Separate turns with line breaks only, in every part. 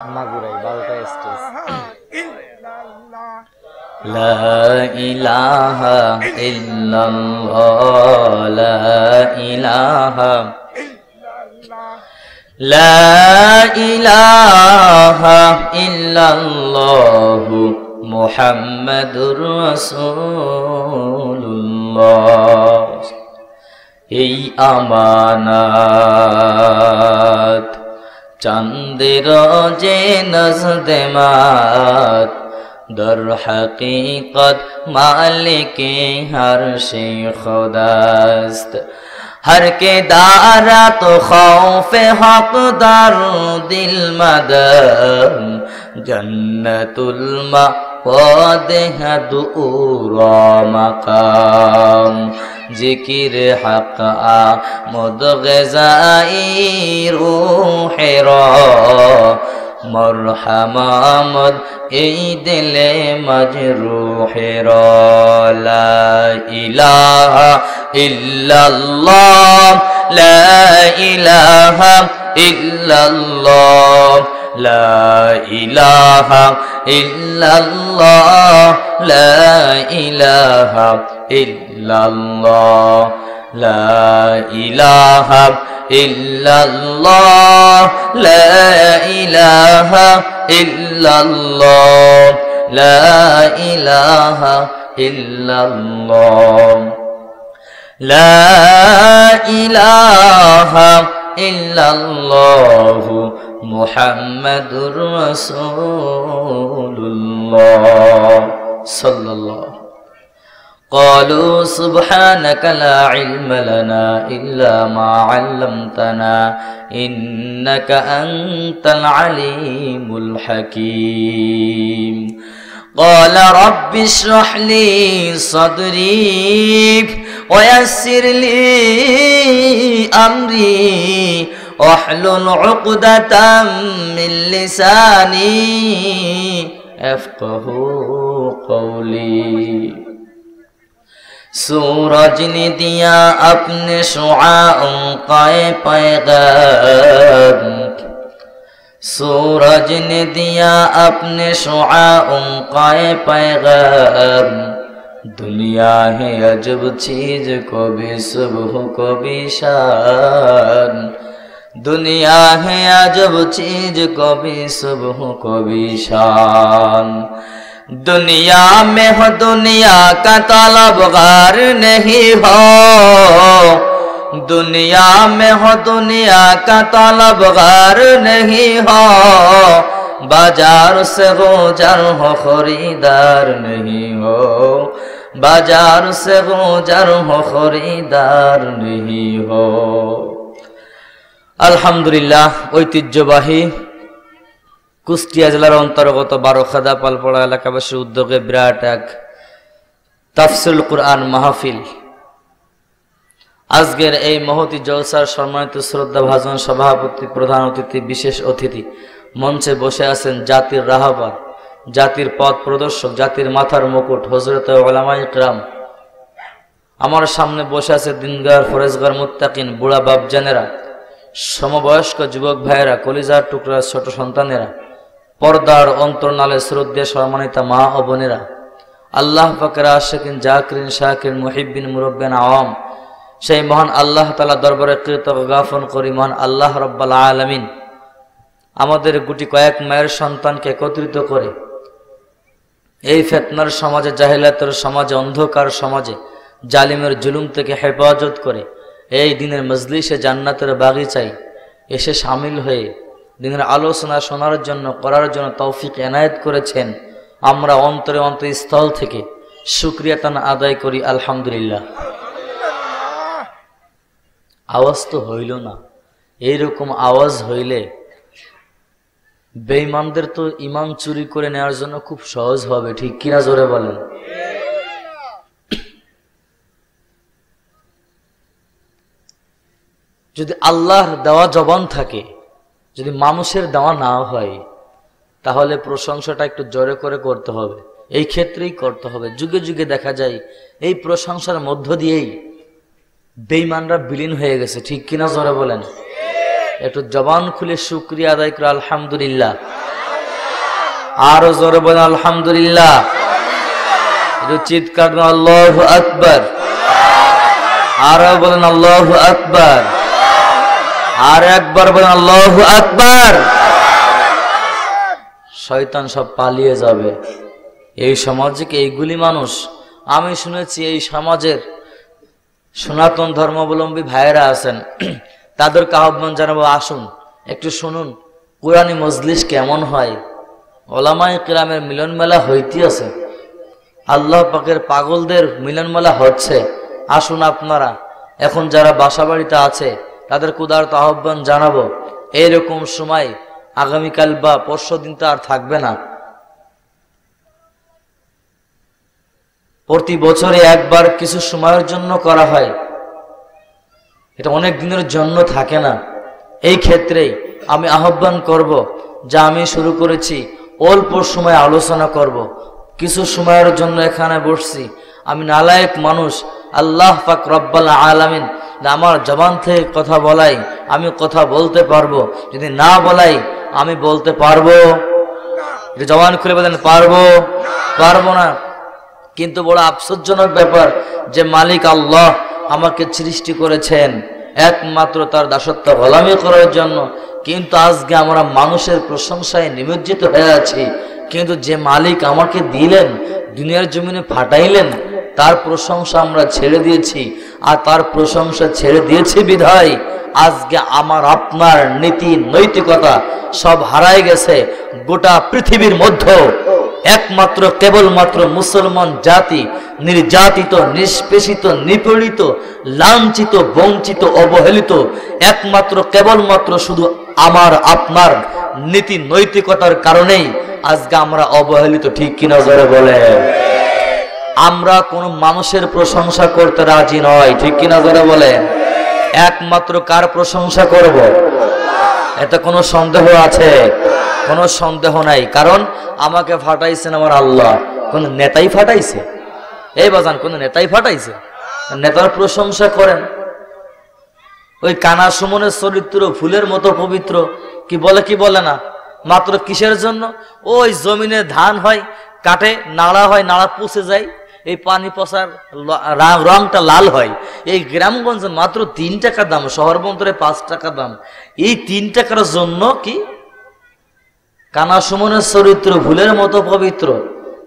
মাগুরাই 12টা stage.
লা ইলাহা ইল্লাল্লাহ লা ইলাহা লা ইলাহা ইল্লাল্লাহ মুহাম্মাদুর রাসূলুল্লাহ। এই আমানাত চাঁদের যে নজদে মাত در حقیقت مالک عرش خداست. ہر کے دارا تو خوف حق در دل مدم جنت المأواد ہے دور مقام. ذکر حق آمد غذائی روح را مرحمد এই দিলে মজরুহ রা. লা ইলাহা ইল্লাল্লাহ লা ইলাহা ইল্লাল্লাহ লা ইলাহা ইল্লাল্লাহ লা ইলাহা ইল্লাল্লাহ লা ইলাহা ইল্লাল্লাহ লা ইলাহা ইল্লাল্লাহ লা ইলাহা ইল্লাল্লাহ লা ইলাহা ইল্লাল্লাহ মুহাম্মাদুর রাসূলুল্লাহ সাল্লাল্লাহু. قالوا سبحانك لا علم لنا إلا ما علمتنا إنك أنت العليم الحكيم. قال رب اشرح لي صدري ويسر لي أمري واحلل عقدة من لساني يفقهوا قولي. सूरज ने दिया अपने शुआओं का पैगाम. सूरज ने दिया अपने शुआओं का पैगाम. दुनिया है अजब चीज को भी सुबह को भी शान. दुनिया है अजब चीज को भी सुबह को भी शान. दुनिया में हो दुनिया का तलबगार नहीं हो. दुनिया में हो दुनिया का तलबगार नहीं हो. बाजार से गुजर हो खरीदार नहीं हो. बाजार से गुजर हो खरीदार नहीं हो. আলহামদুলিল্লাহ ঐতিহ্যবাহী কুষ্টিয়া জেলার অন্তর্গত বারোখাদা পালপড়া এলাকাবাসীর উদ্যোগে বিরাট এক তাফসিরুল কুরআন মাহফিল। আজকের এই মহতি জলসার সম্মানিত শ্রদ্ধা ভাজন সভাপতি, প্রধান অতিথি, বিশেষ অতিথি মঞ্চে বসে আছেন জাতির রাহবার, জাতির পথ প্রদর্শক, জাতির মাথার মুকুট হযরত উলামায়ে কিরাম। আমার সামনে বসে আছে দিনগার, ফরেজগার, মুত্তাকিন, বুড়া বাপজানেরা, সমবয়স্ক যুবক ভাইয়েরা, কলিজার টুকরা ছোট সন্তানেরা, পর্দার অন্তর্নালে শ্রদ্ধা সম্মানিতা মা ও বোনেরা, আল্লাহ পাকের আশিকিন, জাকিরিন, শাকিরিন, মুহিব্বিন, মুরব্বিন আওয়াম, সেই মহান আল্লাহ তাআলা দরবারে কৃতজ্ঞ জ্ঞাপন করি মহান আল্লাহ রাব্বুল আলামিন আমাদের গুটি কয়েক মায়ের সন্তানকে একত্রিত করে এই ফিতনার সমাজে, জাহেলিয়াতের সমাজে, অন্ধকার সমাজে, জালিমের জুলুম থেকে হেফাজত করে এই দিনের মজলিসে, জান্নাতের বাগিচায় এসে শামিল হয়ে দিনের আলোচনা শোনার জন্য, করার জন্য তৌফিক এনায়েত করেছেন। আমরা অন্তরে অন্তঃস্থল থেকে শুকরিয়া তানা আদায় করি আলহামদুলিল্লাহ। আওয়াজ তো হইল না, এইরকম আওয়াজ হইলে বেঈমানদের তো ঈমান চুরি করে নেওয়ার জন্য খুব সহজ হবে, ঠিক কিনা জোরে বলেন? যদি আল্লাহর দেওয়া জবান থাকে, যদি মানুষের দেওয়া না হয়, তাহলে প্রশংসাটা একটু জোরে করে করতে হবে। এই ক্ষেত্রেই করতে হবে। যুগে যুগে দেখা যায় এই প্রশংসার মধ্য দিয়েই বেঈমানরা বিলীন হয়ে গেছে, ঠিক কিনা জোরে বলেন? একটু জবান খুলে শুকরিয়া আদায় করে আলহামদুলিল্লাহ। আরো জোরে বলেন আলহামদুলিল্লাহ। একটু চিৎকার দেন আল্লাহু আকবার। আরো বলেন আল্লাহু আকবার। আর একবার বলেন আল্লাহু আকবার। শয়তান সব পালিয়ে যাবে। এই সমাজে কি এইগুলি মানুষ? আমি শুনেছি এই সমাজের সনাতন ধর্মাবলম্বী ভাইয়েরা আছেন, তাদেরকে আহ্বান জানাবো, আসুন একটু শুনুন কুরআনী মজলিস কেমন হয়। ওলামায়ে কিরামের মিলন মেলা হইতে আছে, আল্লাহ পাকের পাগলদের মিলন মেলা হচ্ছে। আসুন আপনারা এখন যারা বাসা বাড়িতে আছে তাদের উদারত আহ্বান জানাবো, এইরকম সময় আগামীকাল বা পরশু দিন তো আর থাকবে না। প্রতি বছরে একবার কিছু সময়ের জন্য করা হয়, এটা অনেক দিনের জন্য থাকে না। এই ক্ষেত্রেই আমি আহ্বান করব, যা আমি শুরু করেছি অল্প সময় আলোচনা করব। কিছু সময়ের জন্য এখানে বসছি, আমি নালায়েক মানুষ, আল্লাহ পাক রব্বুল আলামিন আমার জবান থেকে কথা বলাই, আমি কথা বলতে পারবো, যদি না বলাই আমি বলতে পারবো? জবান খুলে বলেন পারবো? পারবো না। কিন্তু বড় আফসোসজনক ব্যাপার যে মালিক আল্লাহ আমাকে সৃষ্টি করেছেন একমাত্র তার দাসত্ব গোলামি করার জন্য, কিন্তু আজকে আমরা মানুষের প্রশংসায় নিমজ্জিত হয়ে আছি। কিন্তু যে মালিক আমাকে দিলেন, দুনিয়ার জমিনে ফাটাইলেন, তার প্রশংসা আমরা ছেড়ে দিয়েছি। আর তার প্রশংসা ছেড়ে দিয়েছি বিধায় আজকে আমার আপনার নীতি নৈতিকতা সব হারায় গেছে। গোটা পৃথিবীর মধ্যে একমাত্র কেবলমাত্র মুসলমান জাতি নির্যাতিত, নিষ্পেষিত, নিপীড়িত, লাঞ্ছিত, বঞ্চিত, অবহেলিত একমাত্র কেবলমাত্র শুধু আমার আপনার নীতি নৈতিকতার কারণেই আজকে আমরা অবহেলিত। ঠিক কিনা জোরে বলে? আমরা কোন মানুষের প্রশংসা করতে রাজি নয়। ঠিক কিনা জোরে বলে? একমাত্র কার প্রশংসা করব? এতে কোনো সন্দেহ আছে? কোনো সন্দেহ নাই। কারণ আমাকে ফাটাইছেন আমার আল্লাহ, কোন নেতাই ফাটাইছে? এই বাজান, কোন নেতাই ফাটাইছে? নেতার প্রশংসা করেন। ওই কানা সুমনের চরিত্র ফুলের মতো পবিত্র, কি বলে কি বলে না? মাত্র কিসের জন্য? ওই জমিনে ধান হয়, কাটে, নাড়া হয়, নাড়া পচে যায়, এই পানি পচার রংটা লাল হয়। এই গ্রামগঞ্জে মাত্র 3 টাকা দাম, শহর বন্দরে 5 টাকা দাম। এই 3 টাকার জন্য কি কানা সুমনের চরিত্র ফুলের মতো পবিত্র,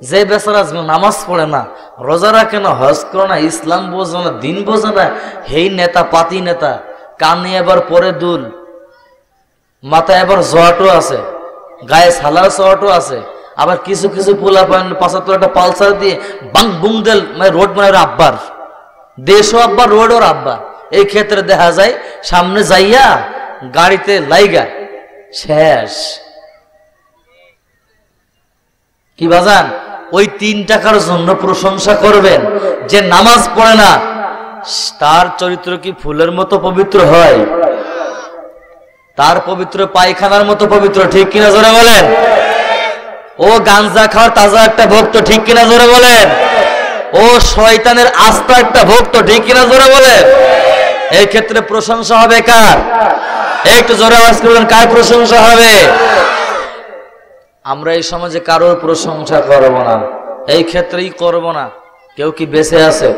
যে বেচারা নামাজ পড়ে না, রোজা রাখে না, হজ করে না, ইসলাম বোঝে না, দিন বোঝে না, হেই নেতা পাতি নেতা, কানে এবার পরে দুল, মাথায় এবার জোয়াটো আছে, গায়ে সালার সোয়াটো আছে, আবার কিছু কিছু পোলা পান 75 একটা পালসার দিয়ে বাং বুং দেল রোড মানে আব্বার দেশও আব্বার রোড ওর আব্বা। এই ক্ষেত্রে দেখা যায় সামনে যাইয়া গাড়িতে লাইগা শেষ। কি বাজান? ওই 3 টাকার জন্য প্রশংসা করবেন? যে নামাজ পড়ে না তার চরিত্র কি ফুলের মতো পবিত্র হয়? তার পবিত্র পায়খানার মতো পবিত্র। ঠিক কিনা জোরে বলেন? ও গাঞ্জা খাওয়ার তাজা একটা ভক্ত। ঠিক কিনা জোরে বলেন? ও শয়তানের আস্থা একটা ভক্ত। ঠিক কিনা জোরে বলেন? এই ক্ষেত্রে প্রশংসা হবে কার? একটু জোরে আওয়াজ করবেন, কার প্রশংসা হবে? আমরা এই সমাজে কারোর প্রশংসা করব না, এই ক্ষেত্রেই করব না। কেউ কি বেঁচে আছে?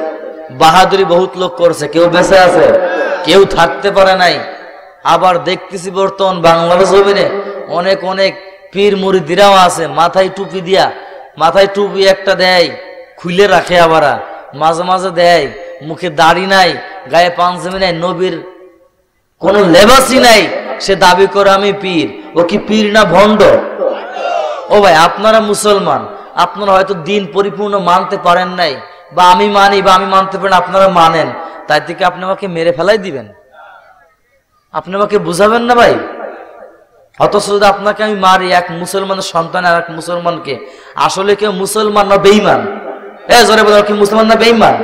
বাহাদুরি বহুত লোক করছে, কেউ বেঁচে আছে? কেউ থাকতে পারে নাই। আবার দেখতেছি বর্তমান বাংলার জমিনে অনেক অনেক পীর মুরিদিরাও আছে, মাথায় টুপি দিয়া, মাথায় টুপি একটা দেয় খুলে রাখে, আবার মাঝে মাঝে দেয়, মুখে দাড়ি নাই, গায়ে পাঞ্জাবি নাই, নবীর কোন লেবাসই নাই, সে দাবি করে আমি পীর। ও কি পীর না ভণ্ড? ও ভাই, আপনারা মুসলমান, আপনারা হয়তো দিন পরিপূর্ণ মানতে পারেন নাই, বা আমি মানি বা আমি মানতে পারেন, আপনারা মানেন, তাই থেকে আপনি আমাকে মেরে ফেলাই দিবেন? আপনি আমাকে বুঝাবেন না ভাই? অথচ যদি আপনাকে আমি মারি, এক মুসলমানের সন্তান আর এক মুসলমানকে, আসলে কেউ মুসলমান না বেঈমান? জোরে বলো, কি মুসলমান না বেঈমান?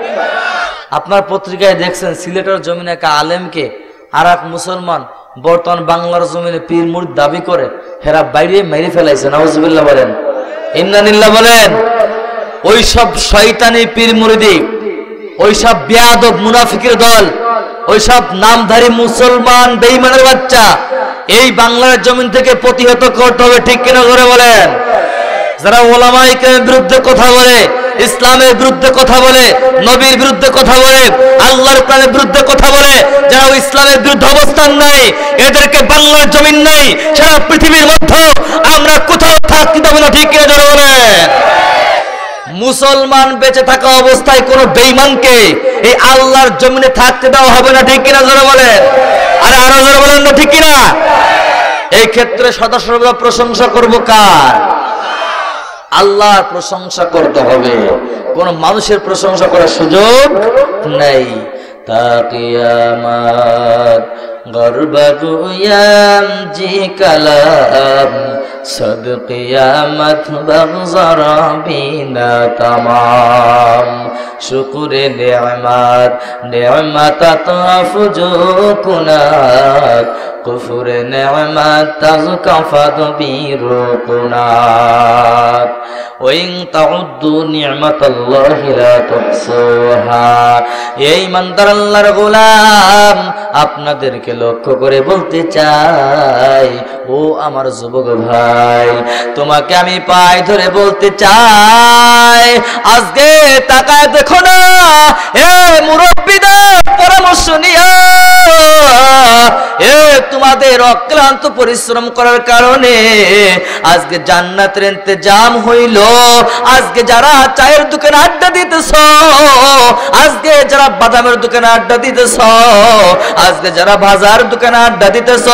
আপনার পত্রিকায় দেখছেন সিলেটের জমিনে এক আলেমকে আর এক মুসলমান বর্তমান বাংলার জমিনে পীর মুরিদ দাবি করে হেরা বাইরে মেরে ফেলাইছে। নাউজুবিল্লাহ বলেন, ইন্নালিল্লাহ বলেন। ওই সব শয়তানি পীর মুরিদি, ওই সব বেয়াদব মুনাফিকের দল, ওই সব নামধারী মুসলমান বেঈমানের বাচ্চা এই বাংলার জমিন থেকে প্রতিহত করতে হবে। ঠিক কিনা করে বলেন? যারা ওলামায়ে কেরামের বিরুদ্ধে কথা বলে, ইসলামের বিরুদ্ধে কথা বলে, নবীর বিরুদ্ধে কথা বলে, আল্লাহর কোরআনের বিরুদ্ধে কথা বলে, যারা ইসলামের বিরুদ্ধে অবস্থান নেয়, এদেরকে বাংলার জমিন নেই, সারা পৃথিবীর মধ্যে আমরা কোথাও থাকতে দেব না। ঠিক কিনা জোরে বলেন? মুসলমান বেঁচে থাকা অবস্থায় কোন বেঈমানকে এই আল্লাহর জমিনে থাকতে দেওয়া হবে না। ঠিক কিনা জোরে বলেন? আরে আরো জোরে বলেন না, ঠিক কিনা? এই ক্ষেত্রে সদা সর্বদা প্রশংসা করব কার? আল্লাহর প্রশংসা করতে হবে, কোন মানুষের প্রশংসা করার সুযোগ নেই। তা কিয়ামত গরবাগুয়াম জি কালাম সদ কিয়ামত বগজরাবিনা তামাম শুকরে নেয়ামত নেয়ামত তাফজু কুনাত কুফরে নেয়ামত তাজকাফাদ বিরুকুনাত ওয়াইন তাউদ্দু নি'মাতাল্লাহি লা তুহসুহা। এই ইমানদার আল্লাহর গোলাম, আপনাদেরকে লক্ষ্য করে বলতে চাই, ও আমার যুবক ভাই, তোমাকে আমি পায়ে ধরে বলতে চাই, আজকে তাকায় দেখো না, এ মুরব্বিদের পরামর্শ নিয়া তোমাদের অক্লান্ত পরিশ্রম করার কারণে আজকে জান্নাতের ইন্তজাম হইল। আজকে যারা চায়ের দোকানে আড্ডা দিতেছ, আজকে যারা বাদামের দোকানে আড্ডা দিতেছ, আজকে যারা বাজার দোকানে আড্ডা দিতেছ,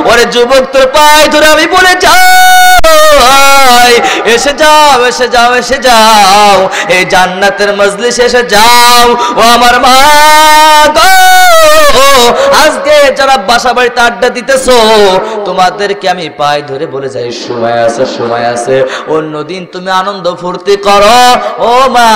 ওরে যুবক তোর পায়ে ধরে আমি বলে যাই, এসে যাও এসে যাও এসে যাও, এই জান্নাতের মজলিসে এসে যাও। ও আমার মা গো, আজকে যারা বাসা বাড়িতে আড্ডা দিতেছো, তোমাদেরকে আমি পায়ে ধরে বলে যাই, সময় আছে সময় আছে, অন্যদিন তুমি আনন্দ ফুর্তি করো। ও মা,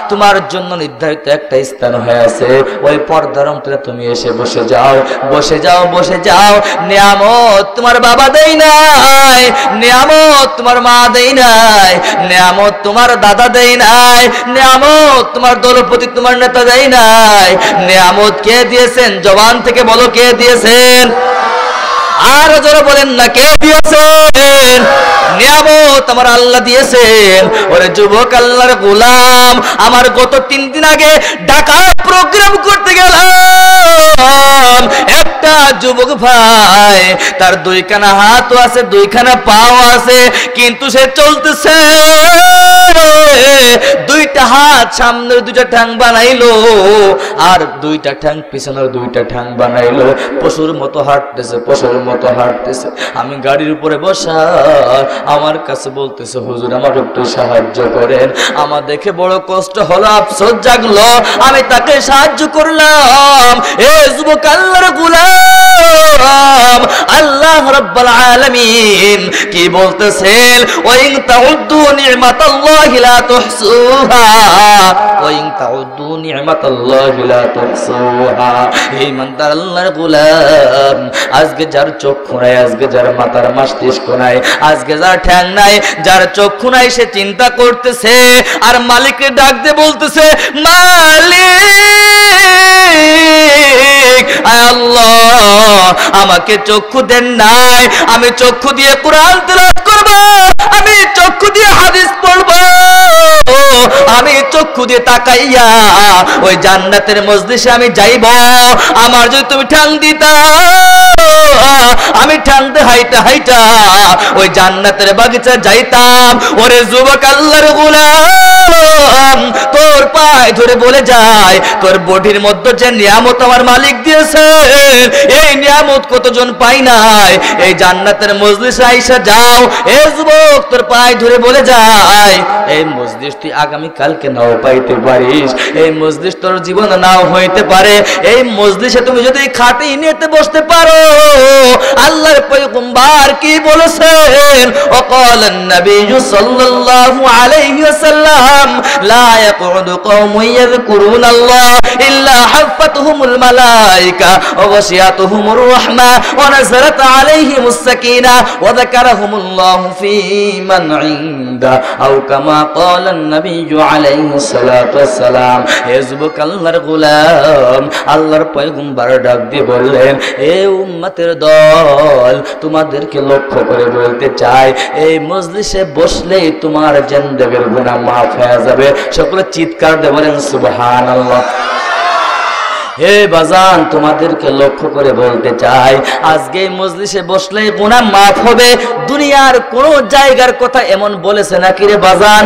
তোমার জন্য নির্ধারিত একটা স্থান হয়ে আছে, ওই পর্দার অন্তরে তুমি এসে বসে যাও, বসে যাও বসে যাও। নিয়ামত তোমার বাবা দেই নাই, নিয়ামত তোমার মা দেই নাই, নিয়ামত তোমার দাদা দেই নাই, নিয়ামত তোমার দলপতি তোমার নেতা দেই নাই, নিয়ামত কে দিয়েছেন? জবান থেকে বলো, কে দিয়েছেন? আর যারা বলেন না, কে দিয়েছেন? নিয়ামত আমার আল্লাহ দিয়েছেন। ওরে যুবক আল্লাহর গোলাম, আমার গত 3 দিন আগে ঢাকা প্রোগ্রাম করতে গেলাম, একটা যুবক ভাই, তার 2খানা হাতও আছে 2খানা পাও আছে, কিন্তু সে চলতেছে, 2টা হাত সামনের 2টা ঠ্যাং বানাইলো, আর 2টা ঠ্যাং পিছনের 2টা ঠ্যাং বানাইলো, পশুর মতো হাঁটতেছে, পশুর মতো হাঁটতেছে। আমি গাড়ির উপরে বসা, আমার কাছে বলতেছে, হুজুর আমার একটু সাহায্য করেন। আমার দেখে বড় কষ্ট হলো, আফসোস জাগলো, আমি তাকে সাহায্য করলাম। এ যুবক আল্লাহর গোলাম, আল্লাহ রাব্বুল আলামিন কি বলতেছেন? ওয়াইন তাউদ্দু নি'মাতাল্লাহি লা তুহসুহা, ওয়াইন তাউদ্দু নি'মাতাল্লাহি লা তুহসুহা। এই ইমানদার আল্লাহর গোলাম, আজকে যার চক্ষু নাই, আজকে যার মাথার মস্তিষ্ক নাই, আজকে যার ঠ্যাং নাই, যার চক্ষু নাই, সে চিন্তা করতেছে আর মালিককে ডাক দিয়ে বলতেছে, মালিক আয় আল্লাহ, আমাকে চক্ষু দেন নাই, আমি চক্ষু দিয়ে কোরআন তেলাওয়াত করব, আমি চক্ষু দিয়ে হাদিস পড়ব, আমি চক্ষু দিয়ে তাকাইয়া ওই জান্নাতের মজলিসে আমি যাইব। আমার যদি তুমি ঠ্যাং দিতা, আমি ঠ্যাংতে হাইটা হাইটা ওই জান্নাতের বাগিচা যাইতাম। ওরে যুবক আল্লাহর গোলাম, তোর পায়ে ধরে বলে যায়, তোর বডির মধ্যে যে নিয়ামত আমার মালিক দিয়েছে, এই নিয়ামত কতজন পাই নাই। এই জান্নাতের মজলিসে আইসা যাও। এ যুবক, তোর পায়ে ধরে বলে যায়, এই মজলিস তুই আগামী কালকে নাও পাইতে পারিস, এই মজলিস তোর জীবন নাও হইতে পারে। এই মজলিসে তুমি যদি খাটে নিতে বসতে পারো, আল্লাহর পয়গম্বর কি বলেছেন? ওয়াকালান নবী সাল্লাল্লাহু আলাইহি ওয়াসাল্লাম, লা ইয়াকুদু কওমুন ইয়াযকুরুনাল্লাহ ইল্লা হাফাতুহুমুল মালায়েকা ওয়া গাশিয়াতুহুমুর রাহমা ওয়া নাযারাত আলাইহিমুস সাকিনা ওয়া যাকারাহুমুল্লাহু ফী মান ইনদা আও কামা ক্বালান নবী আলাইহি আলাইহিস সালাতু ওয়াস সালাম, হে যুবক আল্লাহর গোলাম, আল্লাহর পয়গম্বর ডাক দিয়ে বললেন, এ উম্মতের দল, তোমাদেরকে লক্ষ্য করে বলতে চাই, এই মজলিসে বসলেই তোমার জিন্দেগীর গুনাহ মাফ হয়ে যাবে। সকলে চিৎকার দিয়ে বলেন সুবহানাল্লাহ। হে বাজান, তোমাদেরকে লক্ষ্য করে বলতে চাই, আজকে এই মজলিসে বসলেই গুনাহ মাফ হবে। দুনিয়ার কোন জায়গার কথা এমন বলেছে নাকি রে বাজান?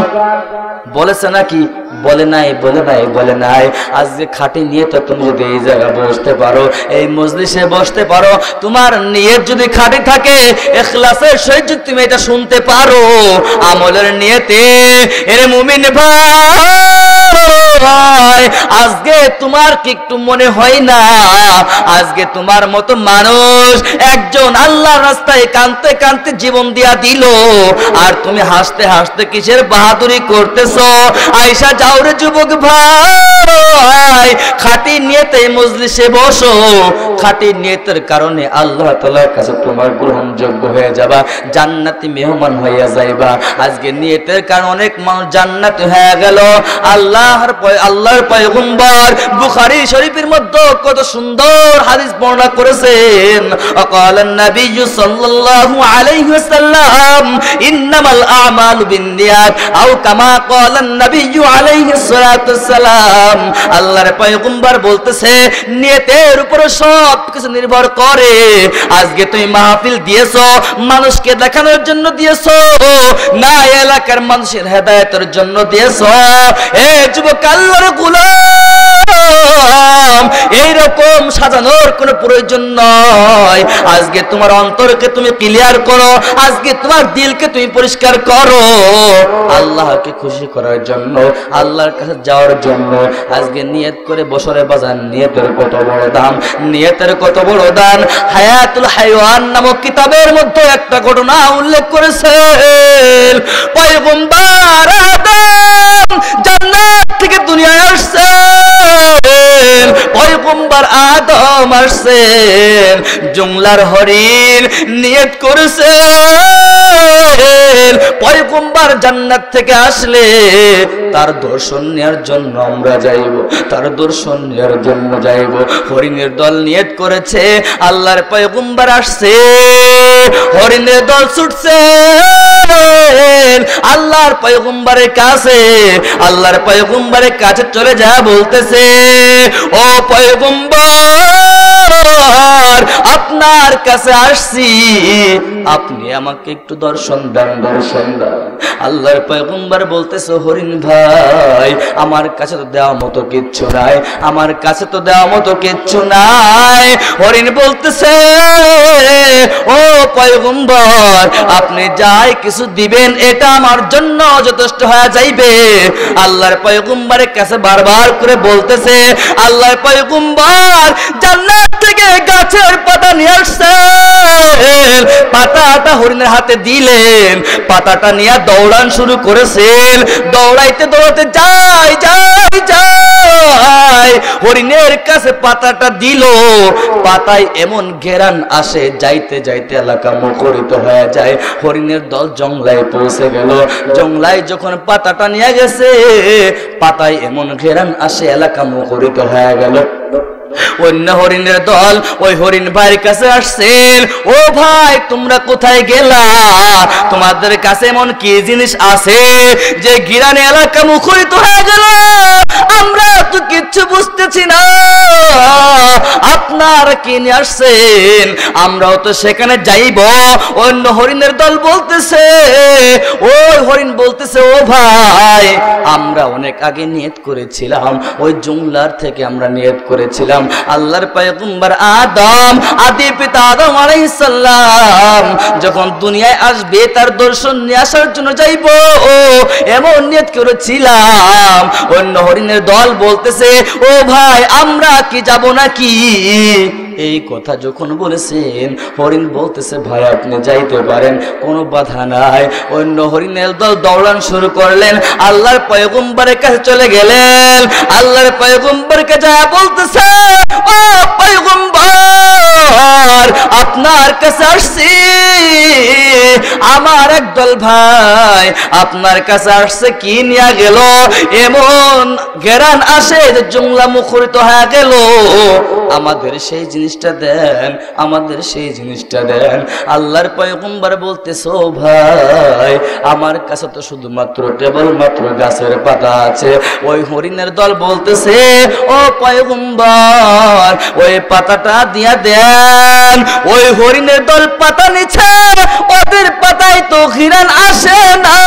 বলেছে নাকি? বলে নাই, বলে নাই, বলে নাই। আজকে খাঁটি নিয়ত তুমি যদি এই জায়গায় বসতে পারো, এই মজলিসে বসতে পারো, তোমার নিয়ত যদি খাঁটি থাকে, ইখলাসের সহিত যদি তুমি এটা শুনতে পারো, আমলের নিয়তে, এরে মুমিন ভাই, আজকে তোমার কি একটু মনে হয় না, আজকে তোমার মতো মানুষ একজন আল্লাহর রাস্তায় কাঁদতে কাঁদতে জীবন দিয়া দিল, আর তুমি হাসতে হাসতে কিসের বাহাদুরি করতেছো? আয়েশা যাও রে যুবক ভাই, খাঁটি নিয়তে মজলিসে বসো, খাঁটি নিয়তের কারণে আল্লাহ তাআলার কাছে তোমার গ্রহণযোগ্য হয়ে যাবা, জান্নাতি মেহমান হইয়া যাইবা। আজকে নিয়তের কারণে অনেক মানুষ জান্নাতি হয়ে গেল। আল্লাহর পয়গম্বর বুখারী শরীফের মধ্যে কত সুন্দর হাদিস বর্ণনা করেছেন। অকালান নবী সাল্লাল্লাহু আলাইহি ওয়াসাল্লাম, ইন্নামাল আমালু বিন্নিয়াত, আও কামা ক্বালান নবী আলাইহিস সালাতু ওয়াসসালাম। আল্লাহর পয়গম্বর বলতেছে, নিয়তের উপর সব কিছু নির্ভর করে। আজকে তুমি মাহফিল দিয়েছো মানুষকে দেখানোর জন্য দিয়েছো, না এলাকার মানুষের হেদায়েতের জন্য দিয়েছো? এ যুবক আল্লাহর গোলাম, এইরকম সাজানোর কোনো প্রয়োজন নয়। আজকে তোমার অন্তরকে তুমি ক্লিয়ার করো, আজকে তোমার দিলকে তুমি পরিষ্কার করো, আল্লাহকে খুশি করার জন্য, আল্লাহর কাছে যাওয়ার জন্য। আজকে নিয়ত করে বসরে বাজান, নিয়তের কত বড় দাম, নিয়তের কত বড় দান। হায়াতুল হাইওয়ান নামক কিতাবের মধ্যে একটা ঘটনা উল্লেখ করেছেন। পয়গম্বর আদম জান্নাত থেকে দুনিয়ায় আসছেন, পয়গম্বর আদম আসছেন, জংলার হরিণ নিয়ত করেছেন, পয়গম্বর জান্নাত থেকে আসলে তার দর্শন নেওয়ার জন্য আমরা যাইব, তার দর্শন নেওয়ার জন্য যাইব। হরিণের দল নিয়ত করেছে, আল্লাহর পয়গম্বর আসছে, হরিণের দল ছুটছে আল্লাহর পয়গম্বরের কাছে। আল্লাহর পয়গম্বরের কাছে চলে যা বলতেছে, ও পয়গম্বর, আপনার কাছে আসছি, আপনি আমাকে একটু দর্শন দেন, দর্শন দেন। আল্লাহর পয়গম্বর বলতেছে, হরিণ ভাই, আমার কাছে তো দেওয়ার মতো কিচ্ছু নাই, আমার কাছে তো দেওয়ার মতো কিচ্ছু নাই। হরিণ বলতেছে, ও পয়গম্বর, আপনি যাই কিছু দিবেন এটা আমার জন্য যথেষ্ট হয়ে যাইবে। আল্লাহর পয়গম্বরের কাছে বারবার করে বলতেছে, আল্লাহর পয়গম্বর জান্নাত থেকে গাছের পাতা নিয়ে আসছেন, পাতাটা হরিণের হাতে দিলেন, পাতাটা নিয়ে দৌড়ান শুরু করেছেন, দৌড়াইতে দৌড়াতে যাই যাই যাই, হরিণের কাছে পাতাটা দিল, পাতায় এমন ঘেরান আসে, যাইতে যাইতে এলাকা মুখরিত হয়ে যায়। হরিণের দল জংলায় পৌঁছে গেল, জংলায় যখন পাতাটা নিয়ে গেছে, পাতায় এমন ঘেরান আসে, এলাকা মুখরিত হয়ে গেল। অন্য হরিণের দল ওই হরিণ ভাইয়ের কাছে আসছেন, ও ভাই, তোমরা কোথায় গেলা? তোমাদের কাছে এমন কি জিনিস আছে যে ঘিরানে এলাকা মুখরিত হয়ে গেল? আমরা তো কিচ্ছু বুঝতেছি না, আপনারা কি নিয়ে আসছেন? আমরাও তো সেখানে যাইব। অন্য হরিণের দল বলতেছে, ওই হরিণ বলতেছে, ও ভাই, আমরা অনেক আগে নিয়ত করেছিলাম, ওই জংলার থেকে আমরা নিয়ত করেছিলাম আল্লাহর পয়গম্বর আদম, আদি পিতা আদম আলাইহিস সালাম যখন দুনিয়ায় আসবে তার দর্শন নিয়ে আসার জন্য যাইব, এমন নিয়ত করেছিলাম। অন্য হরিণের দল বলতেছে, ও ভাই, আমরা কি যাব নাকি? এই কথা যখন বলেছেন, হরিণ বলতেছে, ভাই, আপনি যাইতে পারেন, কোনো বাধা নাই। অন্য হরিণের দল দৌড়ান শুরু করলেন, আল্লাহর পয়গম্বরের কাছে চলে গেলেন। আল্লাহর পয়গম্বরকে যা বলতেছে, ও পয়গম্বর, পয়গম্বর আপনার কাছে আসছি, আমার একদল ভাই আপনার কাছে আসছে, কি নিয়ে গেল? এমন ঘেরান আসে যে জুমলা মুখরিত হয়ে গেল, আমাদের সেই জিনিসটা দেন, আমাদের সেই জিনিসটা দেন। আল্লাহর পয়গম্বর বলতেছো ভাই আমার কাছে তো শুধুমাত্র কেবলমাত্র গাছের পাতা আছে। ওই হরিণের দল বলতেছে ও পয়গম্বর ওই পাতাটা দিয়া দেন। ওই হরিণের দল পাতা নিচ্ছে, ওদের পাতায় তো ঘিরান আসে না,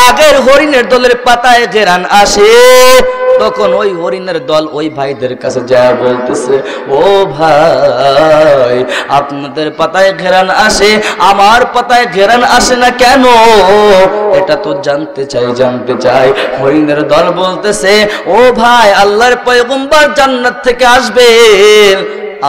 আগের হরিণের দলের পাতায় ঘেরান আসে। তখন ওই হরিণের দল ওই ভাইদের কাছে যা বলতেছে ও ভাই আপনাদের পাতায় ঘেরান আসে, আমার পাতায় ঘেরান আসে না কেন? এটা তো জানতে চাই, জানতে চাই। হরিণের দল বলতেছে ও ভাই আল্লাহর পয়গম্বর জান্নাত থেকে আসবেন,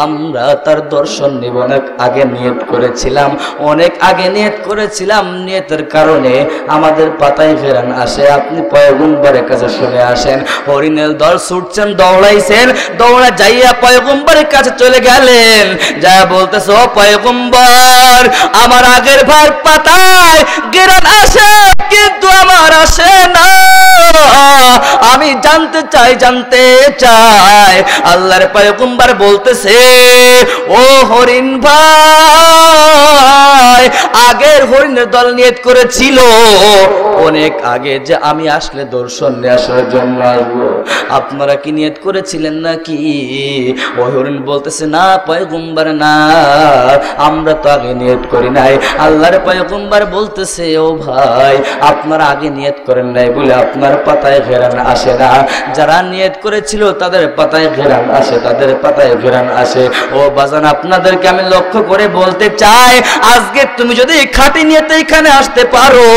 আমরা তার দর্শন নিব অনেক আগে নিয়ত করেছিলাম, অনেক আগে নিয়ত করেছিলাম, নিয়তের কারণে আমাদের পাতায় ঘেরান আসে। আপনি পয়গম্বরের কাছে শুনে আসেন। হরিণের দল ছুটছেন, দৌড়াইছেন, দৌড়া যাইয়া পয়গম্বরের কাছে চলে গেলেন, যা বলতেছে ও পয়গম্বর আমার আগের ভাই পাতায় ঘেরান আসে কিন্তু আমার আসে না, আমি জানতে চাই, জানতে চাই। আল্লাহর পয়গম্বর বলতেছে ও হরিণ ভাই আগের হরিণের দল নিয়ত করেছিল অনেক আগে যে আমি আসলে দর্শন নিয়ে আসার জন্য আসবো, আপনারা কি নিয়ত করেছিলেন নাকি? ওই হরিণ বলতেছে না পয়গম্বর না, আমরা তো আগে নিয়ত করি নাই। আল্লাহর পয়গম্বর বলতেছে ও ভাই আপনারা আগে নিয়ত করেন নাই বলে আপনার পাতায় ঘেরান আসে না, যারা নিয়ত করেছিল তাদের পাতায় ঘেরান আসে, তাদের পাতায় ঘেরান আসে। ও বাজান আপনাদেরকে আমি লক্ষ্য করে বলতে চাই, আজকে তুমি যদি খাঁটি নিয়তে এখানে আসতে পারো,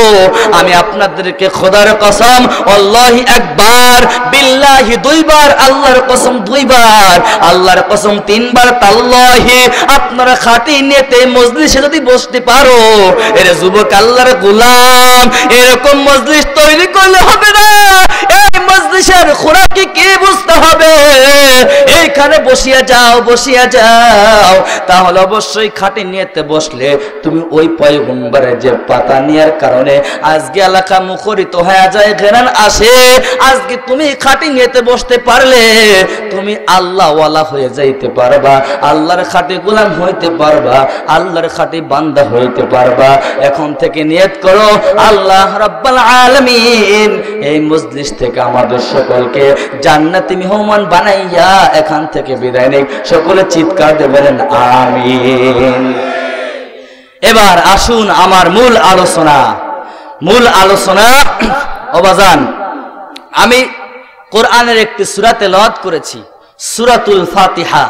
আমি আপনাদেরকে খোদার কসম আল্লাহি একবার, বিল্লাহি দুইবার, আল্লাহর কসম দুইবার, আল্লাহর কসম তিনবার, তাল্লাহি আপনারা খাঁটি নিয়তে মজলিসে যদি বসতে পারো, এর যুবক আল্লাহর গোলাম এরকম মজলিস তৈরি করলে হবে না। এই মজলিসের খোরাকি কি বুঝতে হবে, এইখানে বসিয়া যাও, বসিয়া যাও, তাহলে অবশ্যই খাঁটি নিয়তে বসলে তুমি ওই পয়গম্বরের যে পাতা নেওয়ার কারণে আজকে এলাকা মুখরিত হয়ে যায়, ঘেরান আসে, আজকে তুমি খাঁটি নিয়তে বসতে পারলে তুমি আল্লাহ ওয়ালা হয়ে যাইতে পারবা, আল্লাহর খাঁটি গোলাম হইতে পারবা, আল্লাহর খাঁটি বান্দা হইতে পারবা। এখন থেকে নিয়ত করো আল্লাহ রাব্বুল আলামিন এই মজলিস থেকে আমাদের সকলকে জান্নাতি মেহমান বানাইয়া এখান থেকে বিদায় নিক। সকলে চিৎকার দিয়ে বলেন আমিন। এবার আসুন আমার মূল আলোচনা, মূল আলোচনা। ওবাজান আমি কোরআনের একটি সূরা তেলাওয়াত করেছি, সূরাতুল ফাতিহা,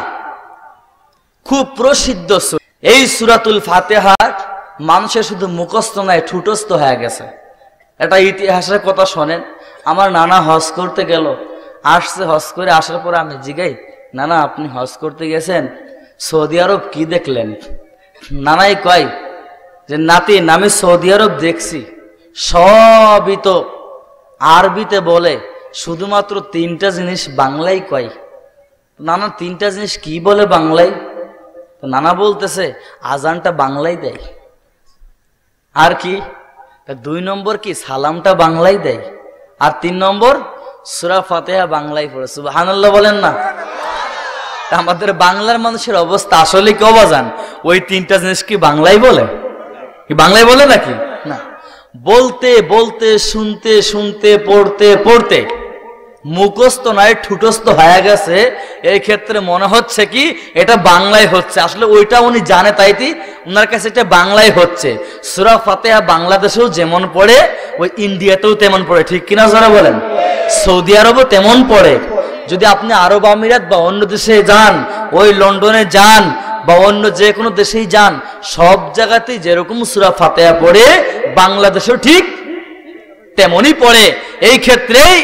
খুব প্রসিদ্ধ সূরা। এই সূরাতুল ফাতিহা মানুষের শুধু মুখস্থ নয় ঠুটস্থ হয়ে গেছে। এটা ইতিহাসের কথা শোনেন। আমার নানা হজ করতে গেল, আসছে, হজ করে আসার পরে আমি জিগাই নানা আপনি হজ করতে গেছেন, সৌদি আরব কি দেখলেন? নানাই কয় যে নাতি আমি সৌদি আরব দেখছি, সবই তো আরবিতে বলে, শুধুমাত্র তিনটা জিনিস বাংলায় কয়। নানা তিনটা জিনিস কি বলে বাংলায়? নানা বলতেছে আজানটা বাংলায় দেয়, আর কি 2 নম্বর কি সালামটা বাংলায় দেয়, আর 3 নম্বর সূরা ফাতিহা বাংলায় পড়ে। সুবহানাল্লাহ বলেন না? আমাদের বাংলার মানুষের অবস্থা আসলে কি অবাজান? ওই তিনটা জিনিস কি বাংলায় বলে? কি বাংলায় বলে নাকি? না, বলতে বলতে, শুনতে শুনতে, পড়তে পড়তে মুখস্থ নয় ঠুটস্থ হয়ে গেছে। এই ক্ষেত্রে মনে হচ্ছে কি এটা বাংলায় হচ্ছে, আসলে ওইটা উনি জানে, তাইতে ওনার কাছে এটা বাংলায় হচ্ছে। সূরা ফাতিহা বাংলাদেশেও যেমন পড়ে ওই ইন্ডিয়াতেও তেমন পড়ে, ঠিক কিনা যারা বলেন? সৌদি আরবও তেমন পড়ে। যদি আপনি আরব আমিরাত বা অন্য দেশে যান, ওই লন্ডনে যান বা অন্য যে কোনো দেশেই যান, সব জায়গাতেই যেরকম সূরা ফাতিহা পড়ে বাংলাদেশেও ঠিক তেমনই পড়ে। এই ক্ষেত্রেই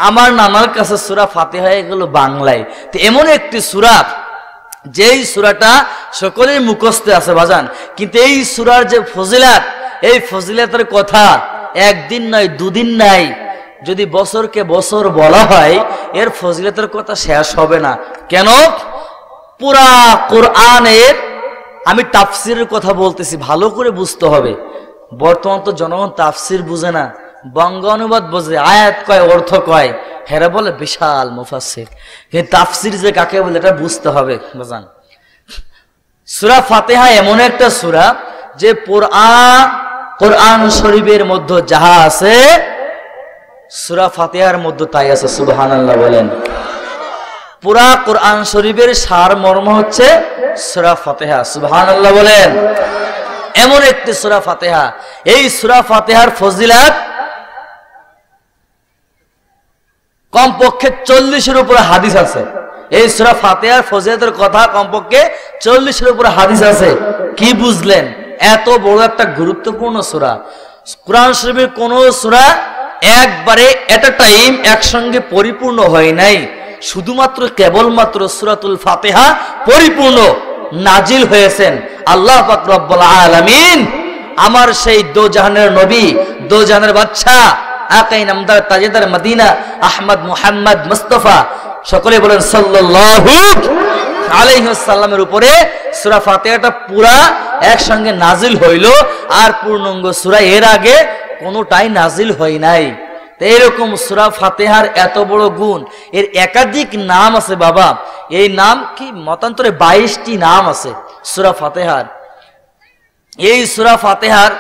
আমার নানার কাছে সূরা ফাতিহা এগুলো বাংলায়। তো এমন একটি সূরা যেই সূরাটা সকলের মুখস্থে আছে বাজান, কিন্তু এই সূরার যে ফজিলাত, এই ফজিলাতের কথা একদিন নয়, 2 দিন নাই, যদি বছরকে বছর বলা হয় এর ফজিলতের কথা শেষ হবে না। কেন? পুরা কোরআনের, আমি তাফসিরের কথা বলতেছি, ভালো করে বুঝতে হবে। বর্তমান তো জনগণ তাফসির বুঝে না, বঙ্গ অনুবাদ বোঝে, আয়াত কয় অর্থ কয়, হেরা বলে বিশাল মুফাসসির। কিন্তু তাফসির যে কাকে বলে এটা বুঝতে হবে। বুঝান, সূরা ফাতিহা এমন একটা সূরা যে কোরআন শরীফের মধ্যে যাহা আছে সূরা ফাতিহার মধ্যে তাই আছে। সুবহানাল্লাহ বলেন। পুরা কোরআন শরীফের সার মর্ম হচ্ছে সূরা ফাতিহা। সুবহানাল্লাহ বলেন। এমন একটি সূরা ফাতিহা, এই সূরা ফাতিহার ফজিলাত কমপক্ষে 40-এর উপরে হাদিস আছে। এই সূরা ফাতিহার ফজিলতের কথা কমপক্ষে 40-এর উপরে হাদিস আছে। কি বুঝলেন? এত বড় একটা গুরুত্বপূর্ণ সূরা। কোরআন শরীফের কোন সূরা একবারে এট আ টাইম একসঙ্গে পরিপূর্ণ হয় নাই, শুধুমাত্র কেবলমাত্র সূরাতুল ফাতিহা পরিপূর্ণ নাজিল হয়েছেন। আল্লাহ পাক রব্বুল আলামিন আমার সেই দো জাহানের নবী, দো জাহানের বাদশা, আকাই নামদার তাজেদার মদিনা আহমদ মুহাম্মদ মুস্তাফা, সকলে বলেন সাল্লাল্লাহু আলাইহি ওয়াসাল্লামের উপরে সূরা ফাতিহাটা পুরা একসঙ্গে নাজিল হইল। আর পূর্ণাঙ্গ সূরা এর আগে কোনোটাই নাজিল হয় নাই। তো এরকম সূরা ফাতিহার এত বড় গুণ, এর একাধিক নাম আছে বাবা। এই নাম কি মতান্তরে 22টি নাম আছে সূরা ফাতিহার। এই সূরা ফাতিহার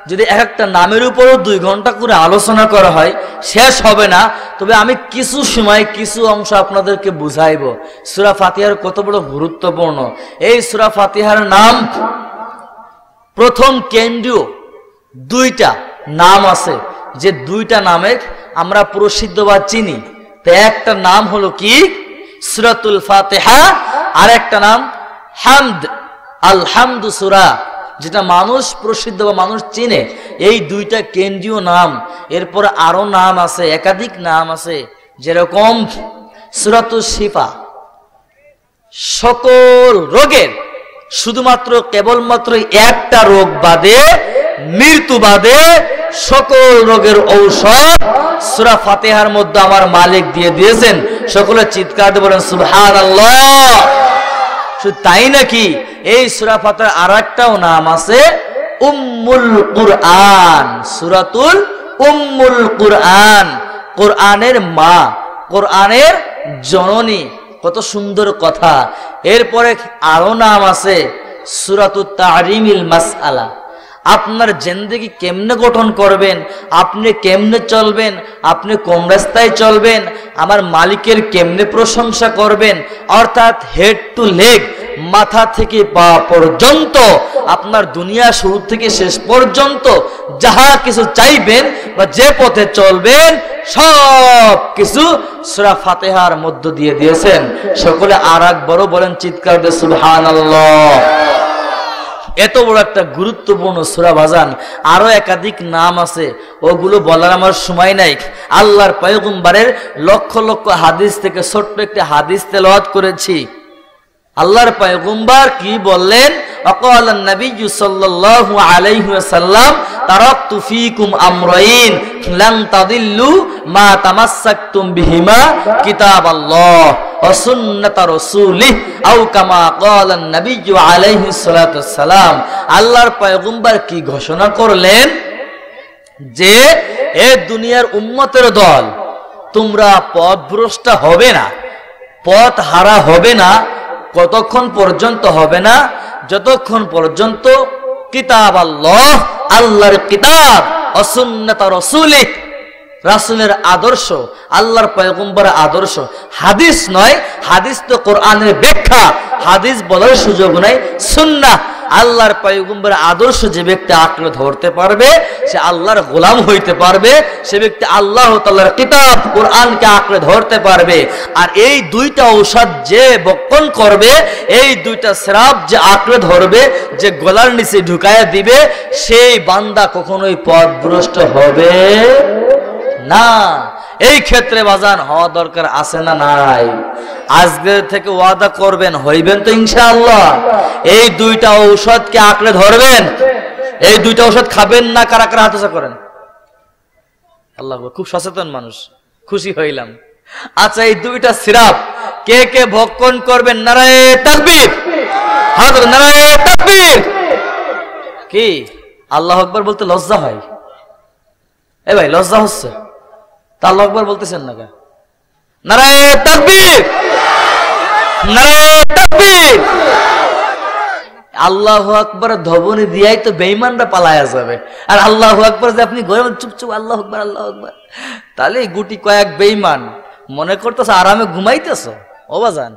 যদি এক একটা নামের উপরও 2 ঘন্টা করে আলোচনা করা হয় শেষ হবে না। তবে আমি কিছু সময় কিছু অংশ আপনাদেরকে বুঝাইব সূরা ফাতিহার কত বড় গুরুত্বপূর্ণ। এই সূরা ফাতিহার নাম প্রথম কেন্দ্রীয় 2টা নাম আছে, যে 2টা নামে আমরা প্রসিদ্ধ বা চিনি। তো একটা নাম হলো কি সূরাতুল ফাতিহা, আর একটা নাম হামদ, আল হামদু সূরা, যেটা মানুষ প্রসিদ্ধ বা মানুষ চিনে। এই 2টা কেন্দ্রীয় নাম। এরপর আরো নাম আছে, একাধিক নাম আছে, যেরকম সূরাতুশ শিফা, সকল রোগের, শুধুমাত্র কেবলমাত্র একটা রোগ বাদে, মৃত্যু বাদে সকল রোগের ঔষধ সূরা ফাতিহার মধ্যে আমার মালিক দিয়ে দিয়েছেন। সকলে চিৎকার দিয়ে বলেন সুবহানাল্লাহ। শুধু তাই নাকি, এই সূরা ফাতিহার আরেকটাও নাম আছে উম্মুল কুরআন, সূরাতুল উম্মুল কুরআন, কোরআনের মা, কোরআনের জননী। কত সুন্দর কথা। এরপরে আরো নাম আছে সূরাতুত তাহরিমিল মাসআলা, আপনার জিন্দেগি কেমনে গঠন করবেন, আপনি কেমনে চলবেন, আপনি কোন রাস্তায় চলবেন, আমার মালিকের কেমনে প্রশংসা করবেন, অর্থাৎ হেড টু লেগ, মাথা থেকে পা পর্যন্ত, আপনার দুনিয়া শুরু থেকে শেষ পর্যন্ত যাহা কিছু চাইবেন বা যে পথে চলবেন সব কিছু সূরা ফাতিহার মধ্য দিয়ে দিয়েছেন। সকলে আর একবারও বলেন চিৎকার দিয়ে সুবহানাল্লাহ। এত বড় একটা গুরুত্বপূর্ণ সূরা বাজান। আরো একাধিক নাম আছে, ওগুলো বলার আমার সময় নাই। আল্লাহর পয়গম্বরের লক্ষ লক্ষ হাদিস থেকে ছোট্ট একটা হাদিস তেলাওয়াত করেছি। আল্লাহর পয়গম্বর কি বললেন? আকালান নবী সাল্লাল্লাহু আলাইহি ওয়াসাল্লাম তারাকতু ফীকুম আমরাইন লান তাদিল্লু মা তামাসসাকতুম বিহিমা কিতাবাল্লাহ ওয়া সুন্নাত রাসূলিহি আও কামা ক্বালান নবী আলাইহি সাল্লাতু ওয়াসসালাম। আল্লাহর পয়গম্বর কি ঘোষণা করলেন যে এ দুনিয়ার উম্মতের দল, তোমরা পথভ্রষ্ট হবে না, পথ হারা হবে না। কতক্ষণ পর্যন্ত হবে না? যতক্ষণ পর্যন্ত কিতাব আল্লাহ, আল্লাহর কিতাব, ও সুন্নাত রাসূলিহি, রাসূলের আদর্শ, আল্লাহর পয়গম্বরের আদর্শ, হাদিস নয়, হাদিস তো কোরআনের ব্যাখ্যা, হাদিস বলার সুযোগ নাই, সুন্নাহ, আল্লাহর পয়গম্বরের আদর্শ যে ব্যক্তি আঁকড়ে ধরতে পারবে সে আল্লাহর গোলাম হইতে পারবে, সে ব্যক্তি আল্লাহ তাআলার কিতাব কোরআনকে আঁকড়ে ধরতে পারবে। আর এই 2টা ঔষধ যে বক্ষণ করবে, এই 2টা সিরাপ যে আঁকড়ে ধরবে, যে গলার নিচে ঢুকায় দিবে, সেই বান্দা কখনোই পথভ্রষ্ট হবে না। এই ক্ষেত্রে বাজান হওয়া দরকার আছে না নাই? আজকের থেকে ওয়াদা করবেন, হইবেন তো ইনশাআল্লাহ। এই 2টা ঔষধকে আঁকড়ে ধরবেন, এই 2টা ঔষধ খাবেন না। কারা কারা হাত উঁচা করেন? আল্লাহ, খুব সচেতন মানুষ, খুশি হইলাম। আচ্ছা, এই দুইটা সিরাপ কে কে ভক্ষণ করবেন? নারায়ে তাকবীর, হাজার নারায়ে তাকবীর। কি আল্লাহু আকবার বলতে লজ্জা হয়? এ ভাই লজ্জা হচ্ছে তা আল্লাহু আকবার বলতেছেন না কেন? নারায়ে তাকবীর, নারায়ে তাকবীর। আল্লাহু আকবার ধবনি দিয়াই তো বেঈমানরা পালায়া যাবে। আর আল্লাহু আকবার যে আপনি ঘরে চুপ চুপ আল্লাহু আকবার আল্লাহু আকবার, তাহলে গুটি কয়েক বেঈমান মনে করতেছে আরামে ঘুমাইতেছো। ও বাজান,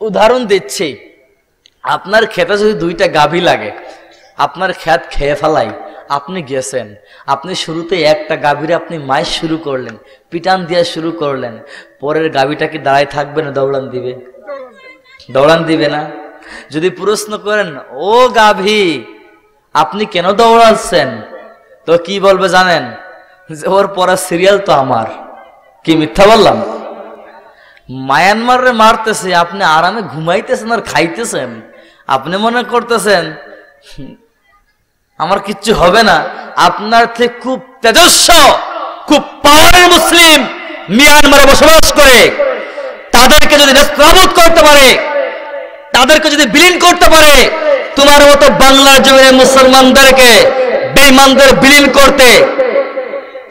উদাহরণ দিচ্ছি, আপনার খেতে যদি দুইটা গাভী লাগে, আপনার খেত খেয়ে ফেলাই, আপনি গেছেন, আপনি শুরুতে একটা গাভীরে আপনি মাইস শুরু করলেন, পিটান দিয়া শুরু করলেন, পরের গাভীটা কি দাঁড়ায় থাকবে না দৌড়ান দিবে? দৌড়ান দিবে না? যদি প্রশ্ন করেন ও গাভী আপনি কেন দৌড়াচ্ছেন, তো কি বলবে জানেন? যে ওর পরে সিরিয়াল তো আমার। কি মিথ্যা বললাম? মায়ানমারে মারতেছে, আপনি আরামে ঘুমাইতেছেন আর খাইতেছেন, আপনি মনে করতেছেন আমার কিচ্ছু হবে না। আপনার থেকে খুব তেজস্ব, খুব পাওয়ারের মুসলিম মিয়ানমারে বসবাস করে, তাদেরকে যদি নাবুদ করতে পারে, তাদেরকে যদি বিলীন করতে পারে, তোমার মতো বাংলার জমিনে মুসলমানদেরকে বেঈমানদের বিলীন করতে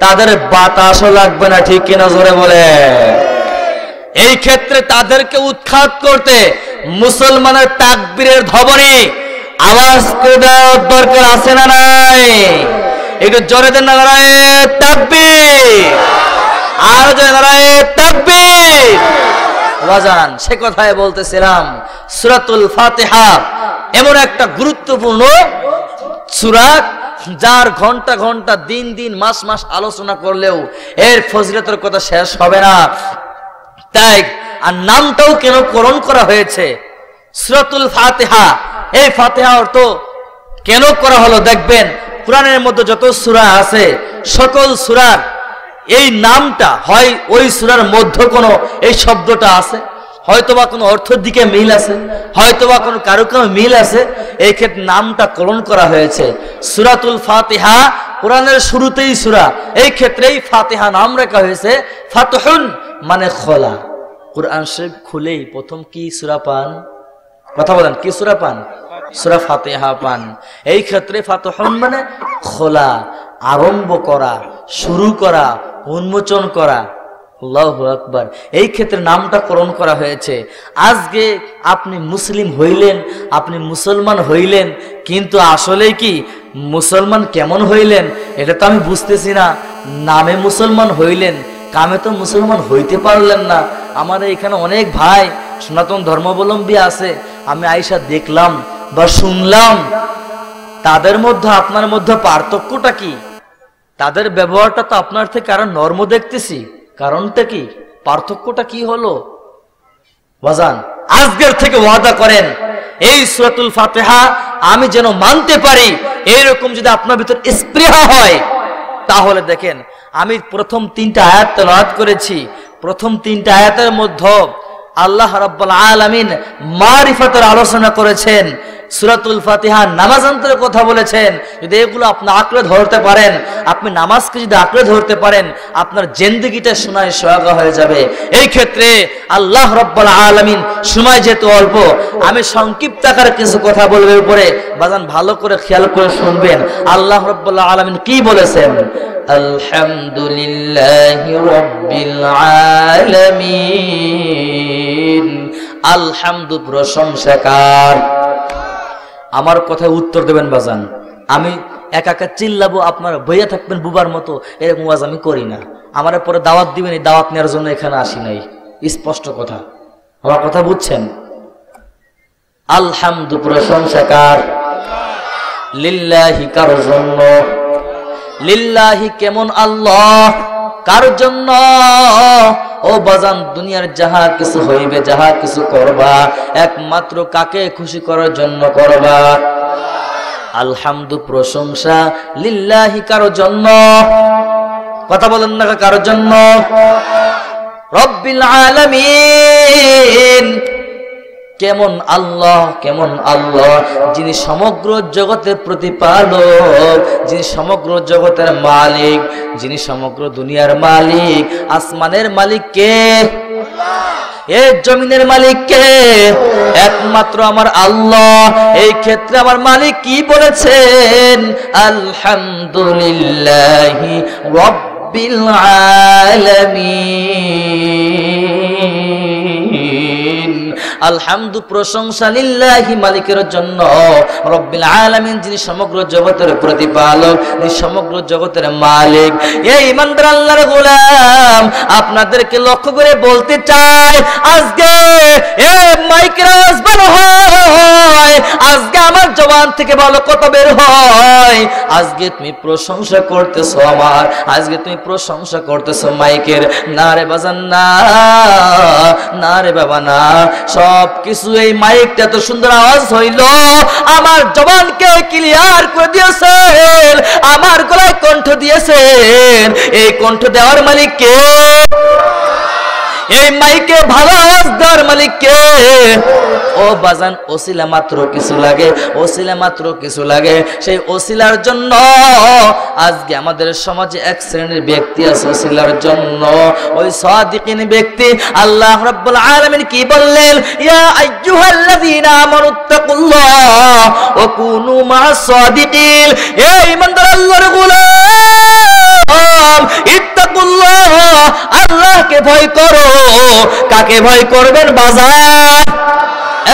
তাদের বাতাসও লাগবে না। ঠিক কিনা জোরে বলে? এই ক্ষেত্রে তাদেরকে উৎখাত করতে মুসলমানের তাকবীরের ধবনি আওয়াজ করে দেওয়ার দরকার আছে না নাই? একটু জোরে দেন, নারায়ে তাকবীর, আর জোরে নারায়ে তাকবীর। বাজান, সে কথায় বলতেছিলাম, সূরাতুল ফাতিহা এমন একটা গুরুত্বপূর্ণ সূরা যার ঘন্টা ঘন্টা দিন দিন মাস মাস আলোচনা করলেও এর ফজিলতের কথা শেষ হবে না। তাই আর নামটাও কেন করণ করা হয়েছে সূরাতুল ফাতিহা? এই ফাতিহা অর্থ কেন করা হলো দেখবেন, কোরআনের মধ্যে যত সূরা আছে সকল সূরার এই নামটা হয় ওই সূরার মধ্যে কোনো এই শব্দটা আছে, হয়তোবা কোনো অর্থের দিকে মিল আছে, হয়তোবা কোনো কারো মিল আছে, এই ক্ষেত্রে নামটা করণ করা হয়েছে সূরাতুল ফাতিহা। কোরআনের শুরুতেই সূরা, এই ক্ষেত্রেই ফাতিহা নাম রাখা হয়েছে। ফাতহুন মানে খোলা। কোরআন শরীফ খুলেই প্রথম কি সূরা পান? কথা বলেন, কি সূরা পান? সূরা ফাতিহা পান। এই ক্ষেত্রে ফাতহুন মানে খোলা, আরম্ভ করা, শুরু করা, উন্মোচন করা। আল্লাহু আকবার। এই ক্ষেত্রে নামটা করণ করা হয়েছে। আজকে আপনি মুসলিম হইলেন, আপনি মুসলমান হইলেন, কিন্তু আসলে কি মুসলমান কেমন হইলেন এটা তো আমি বুঝতেছি না। নামে মুসলমান হইলেন, কামে তো মুসলমান হইতে পারলেন না। আমার এখানে অনেক ভাই সনাতন ধর্মাবলম্বী আছে, আমি আইসা দেখলাম বা শুনলাম, তাদের মধ্যে আপনার মধ্যে পার্থক্যটা কি? তাদের ব্যবহারটা তো আপনার থেকে আরো নরম দেখতেছি, কারণটা কি? পার্থক্যটা কি হলো? বাজান, আজকের থেকে ওয়াদা করেন এই সূরাতুল ফাতিহা আমি যেন মানতে পারি। এইরকম যদি আপনার ভিতর স্পৃহা হয়, তাহলে দেখেন আমি প্রথম 3টা আয়াত তেলাওয়াত করেছি। প্রথম 3টা আয়াতের মধ্যে আল্লাহ রাব্বুল আলামিন মারিফাতের আলোচনা করেছেন, সূরাতুল ফাতিহা নামাজান্তরের কথা বলেছেন। যদি এগুলো আপনি আঁকড়ে ধরতে পারেন, আপনি নামাজকে যদি আঁকড়ে ধরতে পারেন, আপনার জিন্দেগিটা সোনায় সোহাগা হয়ে যাবে। এই ক্ষেত্রে আল্লাহ রাব্বুল আলামিন, সময় যেহেতু অল্প, আমি সংক্ষিপ্ত আকারে কিছু কথা বলবো, উপরে বাজান ভালো করে খেয়াল করে শুনবেন। আল্লাহ রাব্বুল আলামিন কি বলেছেন? আলহামদুলিল্লাহি রাব্বিল আলামিন। আলহামদু প্রশংসা কার? আমার কথায় উত্তর দেবেন বাজান। আমি একা একা চিল্লাবো, আপনারা বইয়া থাকবেন বুবার মতো, এরকম ওয়াজ আমি করি না। আমার পরে দাওয়াত দিবেন, এই দাওয়াত নেওয়ার জন্য এখানে আসি নাই। স্পষ্ট কথা, আমার কথা বুঝছেন? আলহামদু প্রশংসা কার? লিল্লাহি, কার জন্য? লিল্লাহি কেমন আল্লাহ, কার জন্য? ও বাজান, দুনিয়ার যাহা কিছু হইবে, যাহা কিছু করবা, একমাত্র কাকে খুশি করার জন্য করবা। আলহামদু প্রশংসা লিল্লাহি, কার জন্য? কথা বলেন না, কার জন্য? রব্বিল আলামিন। কেমন আল্লাহ, কেমন আল্লাহ যিনি সমগ্র জগতের প্রতিপালক, যিনি সমগ্র জগতের মালিক, যিনি সমগ্র দুনিয়ার মালিক। আসমানের মালিক কে? এই জমিনের মালিক কে? একমাত্র আমার আল্লাহ। এই ক্ষেত্রে আমার মালিক কি বলেছেন? আলহামদুলিল্লাহি রাব্বিল আলামিন। আলহামদু প্রশংসা লিল্লাহি মালিকের জন্য, রব্বিল আলামিন যিনি সমগ্র জগতের প্রতিপালক, যিনি সমগ্র জগতের মালিক। এই ইমানদার আল্লাহর গোলাম, আপনাদেরকে লক্ষ্য করে বলতে চাই, আজকে মাইকের আওয়াজ বের হয়, আজকে আমার জবান থেকে ভালো কথা বের হয়, আজকে তুমি প্রশংসা করতেছো আমার, আজকে তুমি প্রশংসা করতেছো মাইকের। না রে বাজান না, না রে বাবা না, সব কিছু এই মাইকটা তো সুন্দর আওয়াজ হইল, আমার জবানকে ক্লিয়ার করে দিয়েছেন, আমার গলায় কণ্ঠ দিয়েছেন। এই কণ্ঠ দেওয়ার মালিক কে? এই মাইকে ভালো আওয়াজ দেওয়ার মালিক কে? ও বাজান, ওসিলা মাত্র কিছু লাগে, ওসিলা মাত্র কিছু লাগে। সেই ওসিলার জন্য আজকে আমাদের সমাজে এক শ্রেণীর ব্যক্তি আছে ওসিলার জন্য, ওই সাদিকিন ব্যক্তি। আল্লাহ রাব্বুল আলামিন কি বললেন? ইয়া আইয়ুহাল্লাযীনা আমানুত্তাকুল্লাহ ওয়া কুনু মা'আস সাদিকিন। এই ইমানদার আল্লাহর গোলাম, ইত্তাকুল্লাহ, আল্লাহকে ভয় করো। কাকে ভয় করবেন বাজার?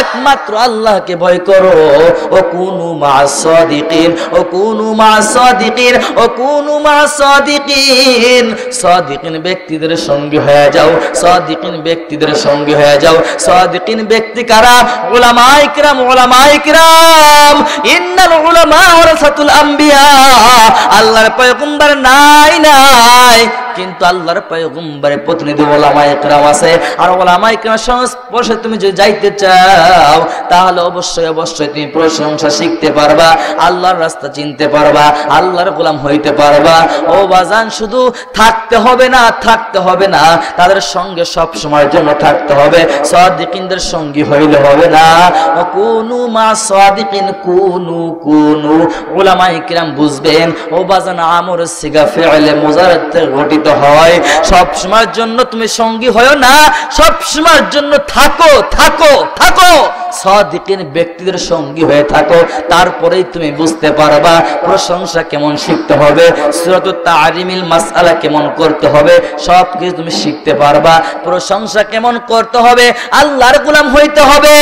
একমাত্র আল্লাহকে ভয় করো। ও কুনু মা'আস সাদিকিন, ও কুনু মা'আস সাদিকিন, ও কুনু মা'আস সাদিকিন। সাদিকিন ব্যক্তিদের সঙ্গে হয়ে যাও, সাদিকিন ব্যক্তিদের সঙ্গে হয়ে যাও। সাদিকিন ব্যক্তি কারা? উলামায়ে কিরাম, উলামায়ে কিরাম। ইন্নাল উলামা ওয়ারাসাতুল আম্বিয়া। আল্লাহর পয়গম্বর নাই নাই, কিন্তু আল্লাহর পয়গম্বরের প্রতিনিধি উলামায়ে কিরাম আছে। আর উলামায়ে কিরামের সংস্পর্শে তুমি যদি যাইতে চাও, তাহলে অবশ্যই অবশ্যই তুমি প্রশংসা শিখতে পারবা, আল্লাহর রাস্তা চিনতে পারবা, আল্লাহর গোলাম হইতে পারবা। ও বাজান, শুধু থাকতে হবে না, থাকতে হবে না, তাদের সঙ্গে সব সময়ের জন্য থাকতে হবে। সাদিকিনদের সঙ্গী হইলে হবে না। ও কুনু মা সাদিকিন, কুনু কুনু। উলামায়ে কিরাম বুঝবেন, ও বাজান, আমর সিগা ফি'লে মুজাররদ থেকে গঠিত হয়। সব সময়ের জন্য তুমি সঙ্গী হয়ো না, সব সময়ের জন্য থাকো থাকো থাকো, সাদিকিন ব্যক্তিদের সঙ্গী হয়ে থাকো। তারপরেই তুমি বুঝতে পারবা প্রশংসা কেমন শিখতে হবে, সূরাতুত তা'রিমিল মাসআলা কেমন করতে হবে, সব কিছু তুমি শিখতে পারবা। প্রশংসা কেমন করতে হবে, আল্লাহর গোলাম হইতে হবে।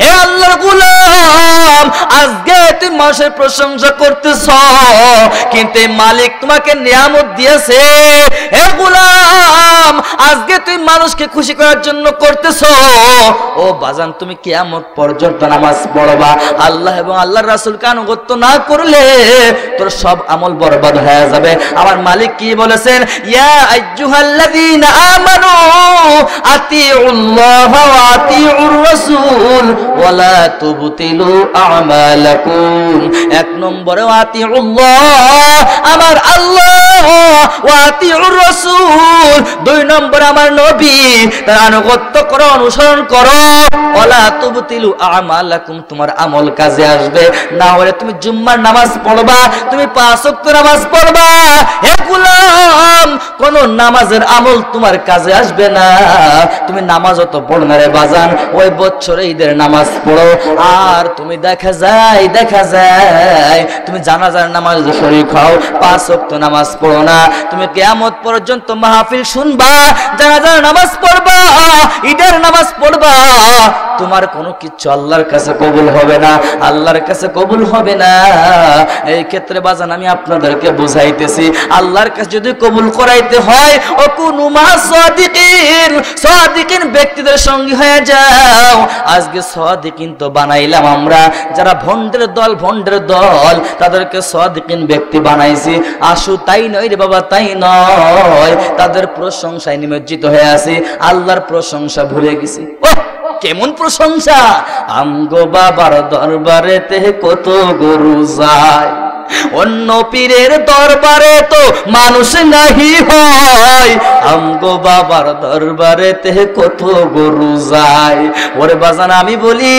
হে আল্লাহর গোলাম, আজকে তুমি মানুষের প্রশংসা করতেছ, কিন্তু এই মালিক তোমাকে নিয়ামত দিয়েছে। হে গোলাম, আজকে তুমি মানুষকে খুশি করার জন্য করতেছ। ও বাজান, তুমি কিয়ামত পর্যন্ত নামাজ পড়বা, আল্লাহ এবং আল্লাহর রাসূলকে আনুগত্য না করলে তোর সব আমল বরবাদ হয়ে যাবে। আমার মালিক কি বলেছেন? ইয়া আইয়ুহাল্লাযীনা আমানু আতিউল্লাহ ওয়া আতিউর রাসূল ওয়া লা তুবতিলু আমালাকুম। এক নম্বরে আতিউল্লাহ, আমার আল্লাহ, ওয়া আতিউর রাসূল, দুই নম্বরে আমার নবী, তার আনুগত্য করো, অনুসরণ করো। ওয়া লা তুবতিলু আমালাকুম, তোমার আমল কাজে আসবে। না হলে তুমি জুম্মার নামাজ পড়বা, তুমি 5 ওয়াক্ত নামাজ পড়বা, হে গোলাম, কোন নামাজের আমল তোমার কাজে আসবে না। তুমি নামাজও তো পড়ো না রে বাজান, ওই বছরে ঈদের নামাজ পড়ো, আর তুমি দেখা যায় তুমি জানাজার নামাজ শরীক হও, 5 ওয়াক্ত নামাজ পড়ো না। তুমি কিয়ামত পর্যন্ত মাহফিল শুনবা, জানাজার নামাজ পড়বা, ঈদের নামাজ পড়বা, তোমার কোনো কিছু আল্লাহর কাছে কবুল হবে না, আল্লাহর কাছে কবুল হবে না। এই ক্ষেত্রে বাজান আমি আপনাদেরকে বুঝাইতেছি, আল্লাহর কাছে যদি কবুল করাইতে হয়, ও কুনু মা সাদিকিন, সাদিকিন ব্যক্তিদের সঙ্গী হয়ে যাও। আজকে সাদিকিন তো বানাইলাম আমরা, যারা ভন্ডের দল তাদেরকে সাদিকিন ব্যক্তি বানাইছি। আসু তাই নয় রে বাবা, তাই নয়, তাদের প্রশংসায় নিমজ্জিত হয়ে আছি, আল্লাহর প্রশংসা ভুলে গেছি। কেমন প্রশংসা! আমগো বাবার দরবারেতে কত গরু যায়, অন্য পীরের দরবারে তো মানুষ নাহি হয়, আমগো বাবার দরবারে তে কত গরু যায়। ওরে বাজান আমি বলি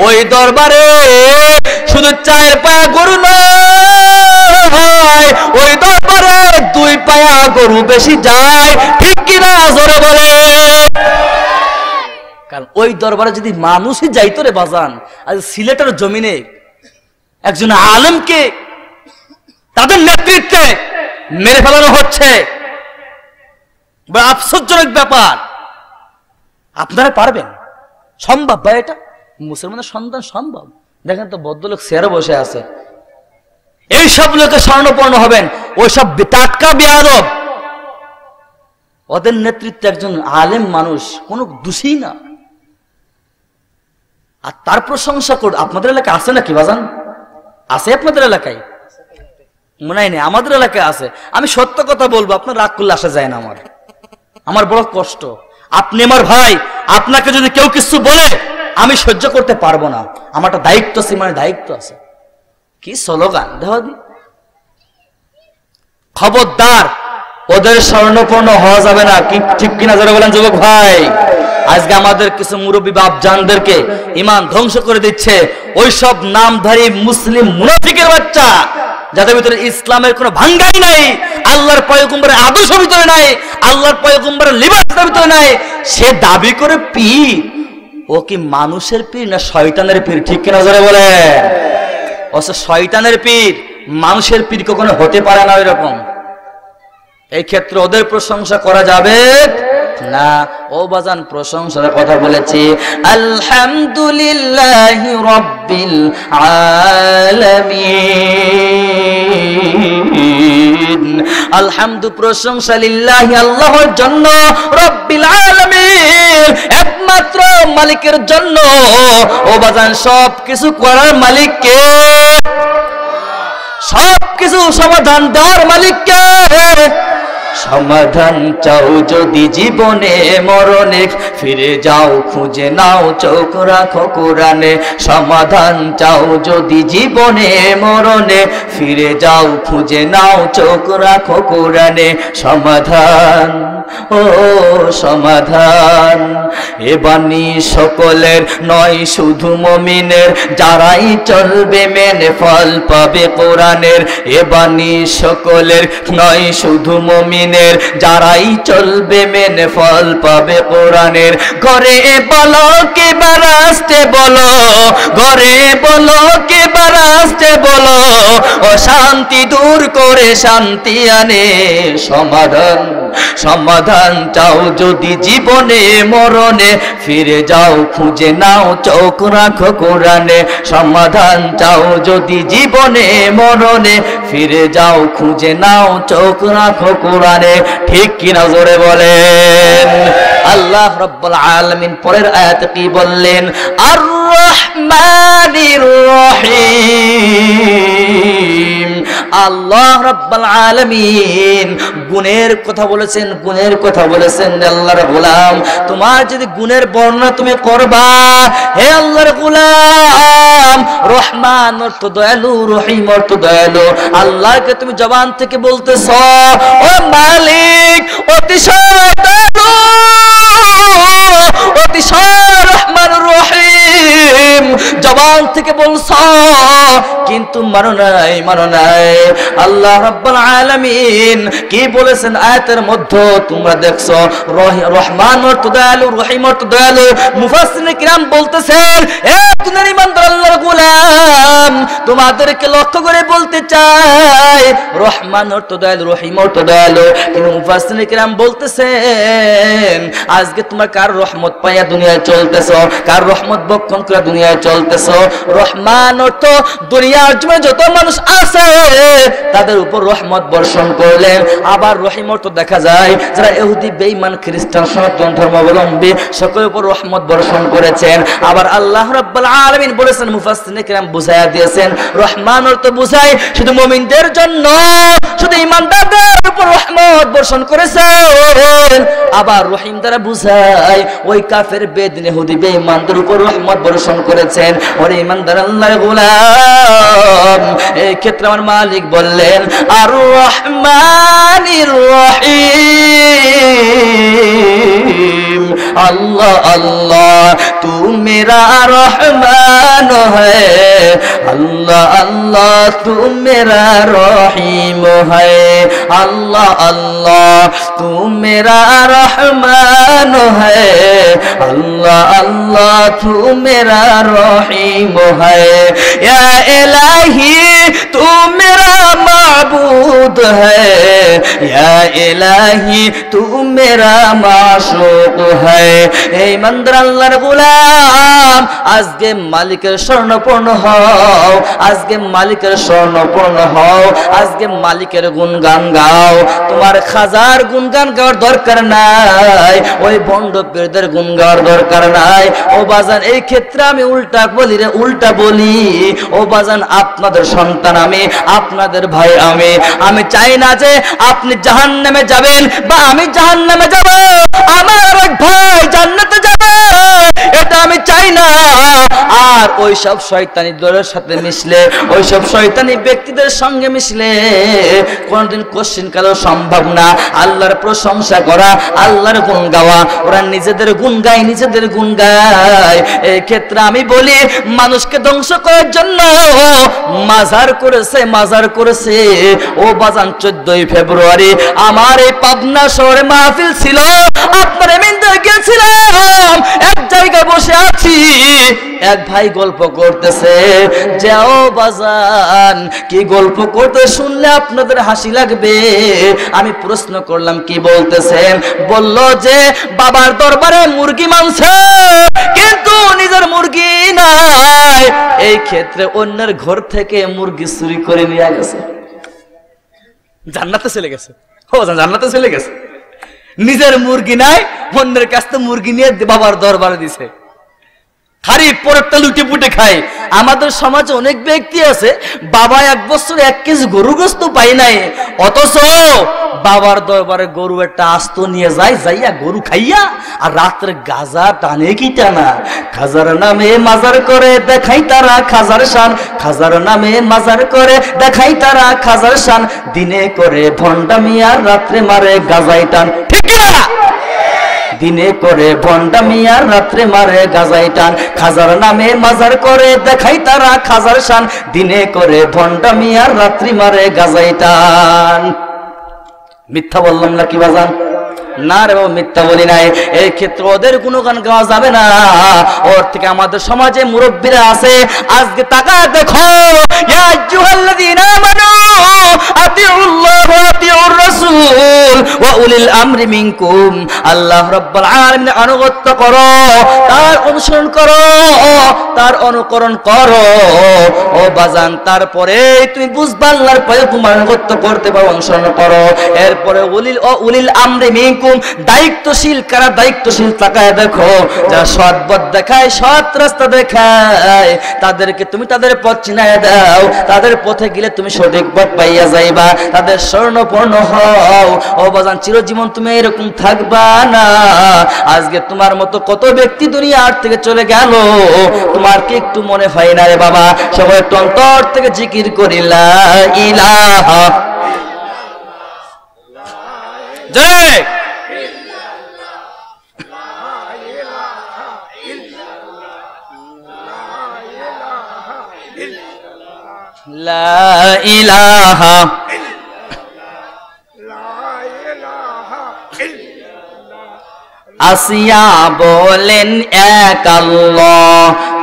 ওই দরবারে শুধু 4 পায়া গরু নয়, ওই দরবারে 2 পায়া গরু বেশি যায়, ঠিক কিনা জোরে বলে। কারণ ওই দরবারে যদি মানুষই যাইতো রে বাজান, আজ সিলেটের জমিনে একজন আলেমকে তাদের নেতৃত্বে মেরে ফেলানো হচ্ছে, বড় আফসোসজনক ব্যাপার। আপনারা পারবেন? সম্ভব ভাই? এটা মুসলমানের সন্তান সম্ভব? দেখেন তো ভদ্রলোক চেয়ারে বসে আছে, এইসব লোকে স্বর্ণপর্ণ হবেন, ওইসব টাটকা বেয়াদব, ওদের নেতৃত্বে একজন আলেম মানুষ, কোনো দোষী না, আর তার প্রশংসা কর। আপনাদের এলাকায় আছে নাকি বাজান? আছে আপনাদের এলাকায়? মনে হয় না, আমাদের এলাকায় আছে। আমি সত্য কথা বলবো, আপনার রাগ করলে আসা যায় না। আমার বড় কষ্ট। আপনি আমার ভাই, আপনাকে যদি কেউ কিছু বলে আমি সহ্য করতে পারবো না, আমার একটা দায়িত্ব আছে, মানে দায়িত্ব আছে। কি স্লোগান দেখো দি, খবরদার ওদের স্বর্ণপর্ণ হওয়া যাবে না, কি ঠিক কিনা যারা বলেন যুবক ভাই? আজকে আমাদের কিছু মুরব্বী বাপজানদেরকে ইমান ধ্বংস করে দিচ্ছে ওইসব নামধারী মুসলিম মুনাফিকের বাচ্চা, যাদের ভিতরে ইসলামের কোনো ভাঙ্গাই নাই, আল্লাহর পয়গম্বরের আদর্শ ভিতরে নাই, আল্লাহর পয়গম্বরের লিবাসের ভিতরে নাই। সে দাবি করে পীর। ও কি মানুষের পীর না শয়তানের পীর? ঠিক কিনা যারা বলে? অবশ্য শয়তানের পীর, মানুষের পীর কখনো হতে পারে না এরকম। এই ক্ষেত্রে ওদের প্রশংসা করা যাবে না। ও বাজান, প্রশংসার কথা বলেছি, আলহামদুলিল্লাহি রাব্বিল আলামিন। আলহামদু প্রশংসা লিল্লাহি আল্লাহর জন্য, রাব্বিল আলামিন একমাত্র মালিকের জন্য। ও বাজান, সব কিছু করার মালিক কে? সব কিছু সমাধান দেওয়ার মালিক কে? সমাধান চাও যদি জীবনে মরণে, ফিরে যাও খুঁজে নাও চোখ রাখো কোরআনে। সমাধান চাও যদি জীবনে মরণে, ফিরে যাও খুঁজে নাও চোখ রাখো কোরআনে। সমাধান, ও সমাধান, এ বাণী সকলের নয় শুধু মুমিনের, যারাই চলবে মেনে ফল পাবে কোরআনের। এ বাণী সকলের নয় শুধু মুমিনের, যারাই চলবে মেনে ফল পাবে কোরআনের। ঘরে বলো কে বারাস্তে বলো, ঘরে বলো কে বারাস্তে বলো, অশান্তি দূর করে শান্তি আনে। সমাধান, সমাধান চাও যদি জীবনে মরণে, ফিরে যাও খুঁজে নাও চোখ রাখো কোরআনে। সমাধান চাও যদি জীবনে মরণে, ফিরে যাও খুঁজে নাও চোখ রাখো কোরআনে। ঠিক কিনা জোরে বলেন? আল্লাহ রাব্বুল আলামিন পরের আয়াতে কি বললেন? আর রহমানির রহিম। আল্লাহ রাব্বুল আলামিন গুণের কথা বলেছেন, গুণের কথা বলেছেন। আল্লাহর গোলাম, তোমার যদি গুণের বর্ণনা তুমি করবা, হে আল্লাহর গোলাম, রহমান অর্থ দয়ালু, রহিম অর্থ দয়ালু, আল্লাহকে তুমি জবান থেকে বলতেছ ও মালিক অতিশয় দয়ালু, অতিশয় রহমান রহিম, জবান থেকে বলছ, কিন্তু মানো নাই, মানো নাই। আল্লাহ রাব্বুল আলামিন কি বলেছেন আয়াতের মধ্যে তোমরা দেখছো? রহমান অর্থ দয়ালু, রহিম অর্থ দয়ালু। মুফাসসিরিনে কিরাম বলতেছেন, এ দুনিয়ার ইমানদার আল্লাহর গোলাম, তোমাদেরকে লক্ষ্য করে বলতে চাই, রহমান অর্থ দয়ালু, রহিম অর্থ দয়ালু। কিন্তু মুফাসসিরিনে কিরাম বলতেছেন, আজকে তোমার কার রহমত পাইয়া দুনিয়ায় চলতেছো, কার রহমত বক্ষণ করে দুনিয়ায় চলতেছো? রহমান অর্থ দুনিয়ার জন্য যত মানুষ আছে তাদের উপর রহমত বর্ষণ করলেন। আবার রহিম অর্থ দেখা যায় যারা ইহুদি, বেঈমান, খ্রিস্টান, সনাতন ধর্মাবলম্বী সকলের উপর রহমত বর্ষণ করেছেন। আবার আল্লাহ রাব্বুল আলামিন বলেছেন, মুফাসসিরিনে কিরাম বুঝাইয়া দিয়েছেন, রহমান অর্থ বুঝায় শুধু মুমিনদের জন্য, শুধু ঈমানদারদের উপর রহমত বর্ষণ করেছেন। আবার রহিম দ্বারা বুঝায় ওই কাফের বেদিন ইহুদি বেঈমানদের উপর রহমত বর্ষণ করেছেন। ওরে ইমানদার আল্লাহর গোলাম, এই ক্ষেত্রে আমার মালিক বললেন আর রহমানির রহিম, अल्लाह अल्लाह तू मेरा रहमान है, अल्लाह अल्लाह तू मेरा रहीम है, अल्लाह अल्लाह तू मेरा रहमान है, अल्लाह अल्लाह तू मेरा रहीम है, या इलाही तू मेरा माबूद है, या इलाही तू मेरा माशूक है। এই মন্দির আল্লাহর গোলাম, আজকে মালিকের স্বর্ণপূর্ণ হও, আজকে মালিকের স্বর্ণপূর্ণ হও, আজকে মালিকের গুণগান গাও। তোমার হাজার গুণগান গাওয়ার দরকার নাই, ওই বন্ড পীরদের গুণ গাওয়ার দরকার নাই। ও বাজান, এই ক্ষেত্রে আমি উল্টা বলি রে, উল্টা বলি। ও বাজান, আপনাদের সন্তান আমি, আপনাদের ভাই আমি চাই না যে আপনি জাহান্নামে যাবেন বা আমি জাহান্নামে যাব, আমার এক ভাই জান্নাতে যাবে, এটা আমি চাই না। আর ওই সব শয়তানি দলের সাথে মিশলে, ওই সব শয়তানি ব্যক্তিদের সঙ্গে মিশলে কোনদিন কোশ্চিন কালেও সম্ভব না আল্লাহর প্রশংসা করা, আল্লাহর গুণ গাওয়া। ওরা নিজেদের গুণ গায়, নিজেদের গুণ গায়। এই ক্ষেত্রে আমি বলি, মানুষকে ধ্বংস করার জন্য মাজার করেছে, মাজার করেছে। ও বাজান, 14 ফেব্রুয়ারি আমার এই পাবনা শহরে মাহফিল ছিল, আপনার এমনিতে গেছিলাম, এক জায়গায় বসে আছি, এক ভাই গল্প করতেছে। যাও বাজান, কি গল্প করতে শুনলে আপনাদের হাসি লাগবে। আমি প্রশ্ন করলাম কি বলতেছেন? বলল যে বাবার দরবারে মুরগি মানছে, কিন্তু নিজের মুরগি নাই। এই ক্ষেত্রে অন্যের ঘর থেকে মুরগি চুরি করে নিয়ে গেছে, জান্নাতে চলে গেছে। ও জান্নাতে চলে গেছে, নিজের মুরগি নাই, অন্যের কাছ থেকে মুরগি নিয়ে বাবার দরবারে দিছে। খালি পরেরটা লুটে পুটে খায়। আমাদের সমাজে অনেক ব্যক্তি আছে, বাবা 1 বছর 1 কেজি গরু গোস্ত পাই নাই, অথচ বাবার দরবারে গরু একটা আস্ত নিয়ে যায়, যাইয়া গরু খাইয়া আর রাত্রে গাজা টানে কি টানা। খাজার নামে মাজার করে দেখাই তারা খাজার শান, খাজার নামে মাজার করে দেখাই তারা খাজার শান, দিনে করে ভণ্ডামি আর রাত্রে মারে গাজাই টান। ঠিক না? দিনে করে ভণ্ডামি আর রাত্রে মারে গাজাই টান। খাজার নামে মাজার করে দেখাই তারা খাজার শান, দিনে করে ভণ্ডামি আর রাত্রি মারে গাজাই টান। মিথ্যা বললাম না কি বাজান? না রে বাবা, মিথ্যা বলি নাই। এই ক্ষেত্রে ওদের গুণগান গাওয়া যাবে না। ওর থেকে আমাদের সমাজে মুরব্বীরা আছে, আজকে তাকায় দেখো, ইয়া আইয়ুহাল্লাযীনা আমানু আতিউল্লাহ ওয়া আতিউর রাসূল ওয়া উলিল আমরি মিনকুম। আল্লাহ রাব্বুল আলামিনের আনুগত্য করো, তার অনুসরণ করো, তার অনুকরণ করো। ও বাজান, তারপরে তুমি বুঝবা আল্লাহর পয়গম্বর আনুগত্য করতে পারো, অনুসরণ করো। এরপরে উলিল আমরি মিনকুম, দায়িত্বশীল কারা? দায়িত্বশীল তাকায় দেখো, যারা সৎ পথ দেখায়, সৎ রাস্তা দেখায়, তাদেরকে তুমি তাদের পথ চিনায় দাও। তাদের পথে গেলে তুমি সঠিক পথ পাইয়া যাইবা, তাদের স্বর্ণপূর্ণ হও। ও বাজান, চিরজীবন তুমি এরকম থাকবা না। আজকে তোমার মতো কত ব্যক্তি দুনিয়ার থেকে চলে গেল, তোমার কি একটু মনে হয় না রে বাবা? সবাই একটু অন্তর থেকে জিকির করি লা ইলাহা জয় লা ইলাহা আসিয়া বলেন এক আল্লাহ,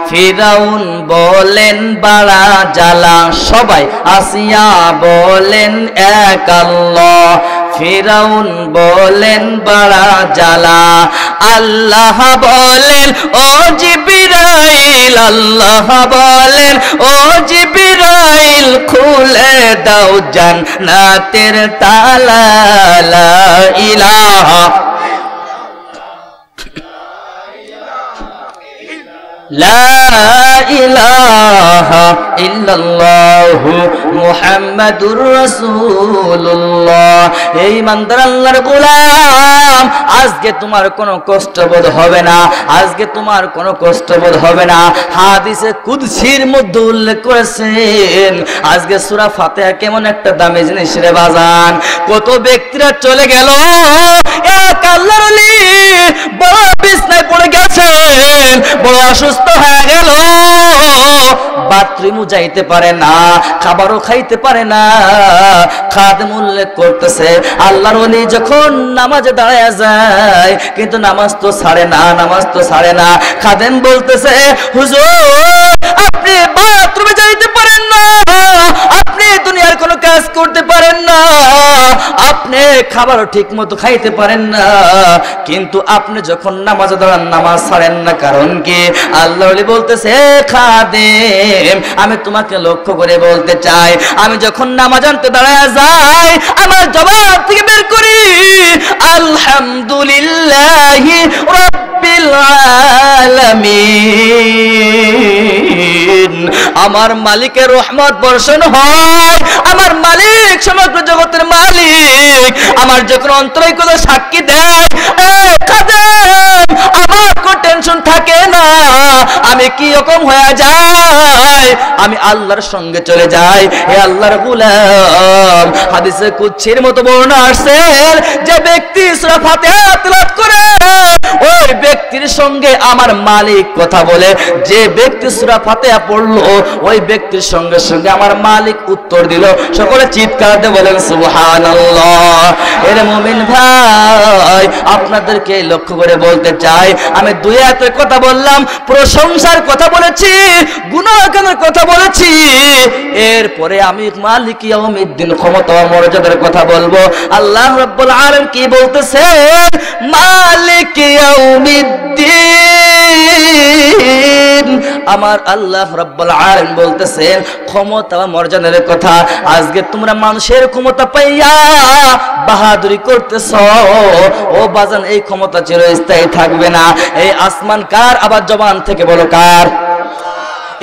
ফিরাউন বলেন বাড়া জ্বালা। সবাই আসিয়া বলেন এক আল্লাহ, ফিরাউন বলেন বাড়া জ্বালা। আল্লাহ বলেন ও জিবরাইল, আল্লাহ বলেন ও জিবরাইল, খুলে দাও জান্নাতের তালা। লা ইলাহা লা ইলাহা ইল্লাল্লাহু মুহাম্মাদুর রাসূলুল্লাহ। এই ইমানদার আল্লাহর গোলাম, আজকে তোমার কোনো কষ্টবোধ হবে না, আজকে তোমার কোনো কষ্টবোধ হবে না। হাদিসে কুদসির মধ্যে উল্লেখ করেছেন, আজকে সূরা ফাতিহা কেমন একটা দামি জিনিস রে বাজান। কত ব্যক্তিরা চলে গেল, এক আল্লাহর ওলি বড় বিছনায় পড়ে গেছেন, বড় অসুস্থ হয়ে গেল, বাথরুমও যাইতে পারে না, খাবারও খাইতে পারে না। খাদেম উল্লেখ করতেছে, আল্লাহর ওলি যখন নামাজে দাঁড়ায় যায় কিন্তু নামাজ তো ছাড়ে না, নামাজ তো ছাড়ে না। খাদেম বলতেছে, হুজুর আপনি বাথরুমে যাইতে পারেন না, আপনি দুনিয়ার কোনো কাজ করতে পারেন না, আপনি খাবারও ঠিক মতো খাইতে পারেন না, কিন্তু আপনি যখন নামাজে দাঁড়ান নামাজ ছাড়েন না, কারণ কি? আল্লাহর ওলি বলতেছে, খাদেম আমি তোমাকে লক্ষ্য করে বলতে চাই, আমি যখন নামাজ আনতে দাঁড়ায় যাই আমার জবান থেকে বের করি আলহামদুলিল্লাহি রাব্বিল আলামিন, আমার মালিকের রহমত বর্ষণ হয়, আমার মালিক সমগ্র জগতের মালিক আমার যখন অন্তরাত্মা সাক্ষী দেয়, আমার কোনো টেনশন থাকে না, আমি কি রকম হয়ে যায়, আমি আল্লাহর সঙ্গে চলে যাই। হে আল্লাহর গোলাম, হাদিসে কুদসির মতো বর্ণনা আসছে, যে ব্যক্তি সূরা ফাতিহা তেলাওয়াত করে ওই ব্যক্তির সঙ্গে আমার মালিক কথা বলে, যে ব্যক্তি সূরা ফাতিহা পড়লো ওই ব্যক্তির সঙ্গে সঙ্গে আমার মালিক উত্তর দিল। সকলে চিৎকার দিয়ে বলেন সুবহানাল্লাহ। এর মুমিন ভাই, আপনাদেরকে লক্ষ্য করে বলতে চাই, আমি দুই আয়াতের কথা বললাম, প্রশংসার কথা বলেছি, গুণগানের কথা বলেছি, এরপরে আমি মালিক ইয়াউমিদ্দিন ক্ষমতা ও মর্যাদার কথা বলবো। আল্লাহ রাব্বুল আলামিন কি বলতেছেন? মালিক ইয়াউমিদ্দিন, আমার আল্লাহ রাব্বুল আলামিন বলতেছেন ক্ষমতা ও মর্যাদার কথা। আজকে তোমরা মানুষের ক্ষমতা পাইয়া বাহাদুরি করতেছ, ও বাজান এই ক্ষমতা চিরস্থায়ী থাকবে না। এই আসমান কার? আবার জবান থেকে বলো কার?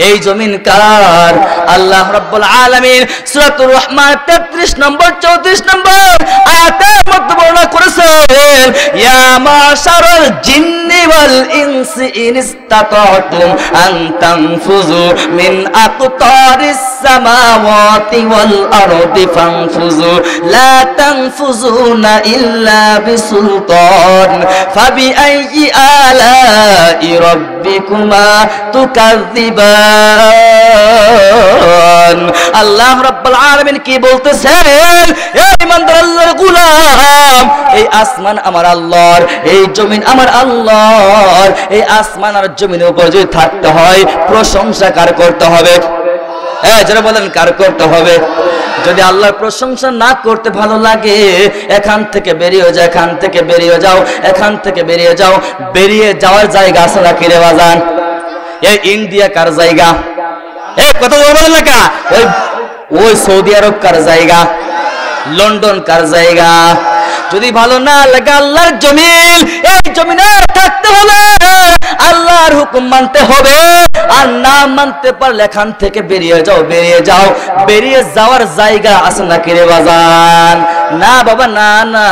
এই জমিন কার? আল্লাহ রাব্বুল আলামিন সূরাতুর রহমান 33 নম্বর 34 নম্বর আয়াতের মধ্যে বর্ণনা করেছেন, ইয়া মাশারাল জিন্নি ওয়াল ইনসি ইন ইসতাতাতুম আন তানফুযু মিন আকতারিস সামাওয়াতি ওয়াল আরদি ফানফুযু লা তানফুযুনা ইল্লা বিসুলতান ফাবিআইয়ি আলাই রাব্বিকুমা তুকাযযিবান। আল্লাহ রাব্বুল আলামিন কি বলতেছেন? এই ইমানদার আল্লাহর গোলাম, এই আসমান আমার আল্লাহর, এই জমিন আমার আল্লাহর। এই আসমান আর জমিনের উপর যদি থাকতে হয় প্রশংসা কার করতে হবে? যারা বলেন কার করতে হবে? যদি আল্লাহর প্রশংসা না করতে ভালো লাগে এখান থেকে বেরিয়ে যাও, এখান থেকে বেরিয়ে যাও, এখান থেকে বেরিয়ে যাও। বেরিয়ে যাওয়ার জায়গা আছে নাকি রে বাজান? এই ইন্ডিয়া কার জায়গা? কথা বলবেন না কা? ওই সৌদি আরব কার জায়গা? লন্ডন কার জায়গা? যদি ভালো না লাগে আল্লাহর জমিন, এই জমিনে থাকতে হলে আল্লাহর হুকুম মানতে হবে, আর না মানতে পারলে এখান থেকে বেরিয়ে যাও, বেরিয়ে যাও। বেরিয়ে যাওয়ার জায়গা আছে নাকি রে বাজান? না বাবা, না না,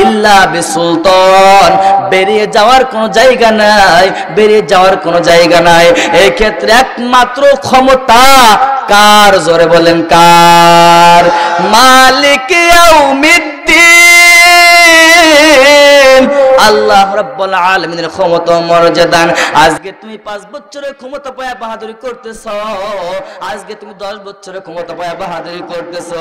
ইল্লা বিসুলতান, বেরিয়ে যাওয়ার কোনো জায়গা নাই, বেরিয়ে যাওয়ার কোনো জায়গা নাই। এই ক্ষেত্রে একমাত্র ক্ষমতা কার? জোরে বলেন কার? মালিক ইয়াউমিদ্দিন, আল্লাহ রাব্বুল আলামিনের ক্ষমতা মর্যাদা। আজকে তুমি 5 বছরের ক্ষমতা পায়া বাহাদুরি করতেছো, আজকে তুমি 10 বছরের ক্ষমতা পায়া বাহাদুরি করতেছো।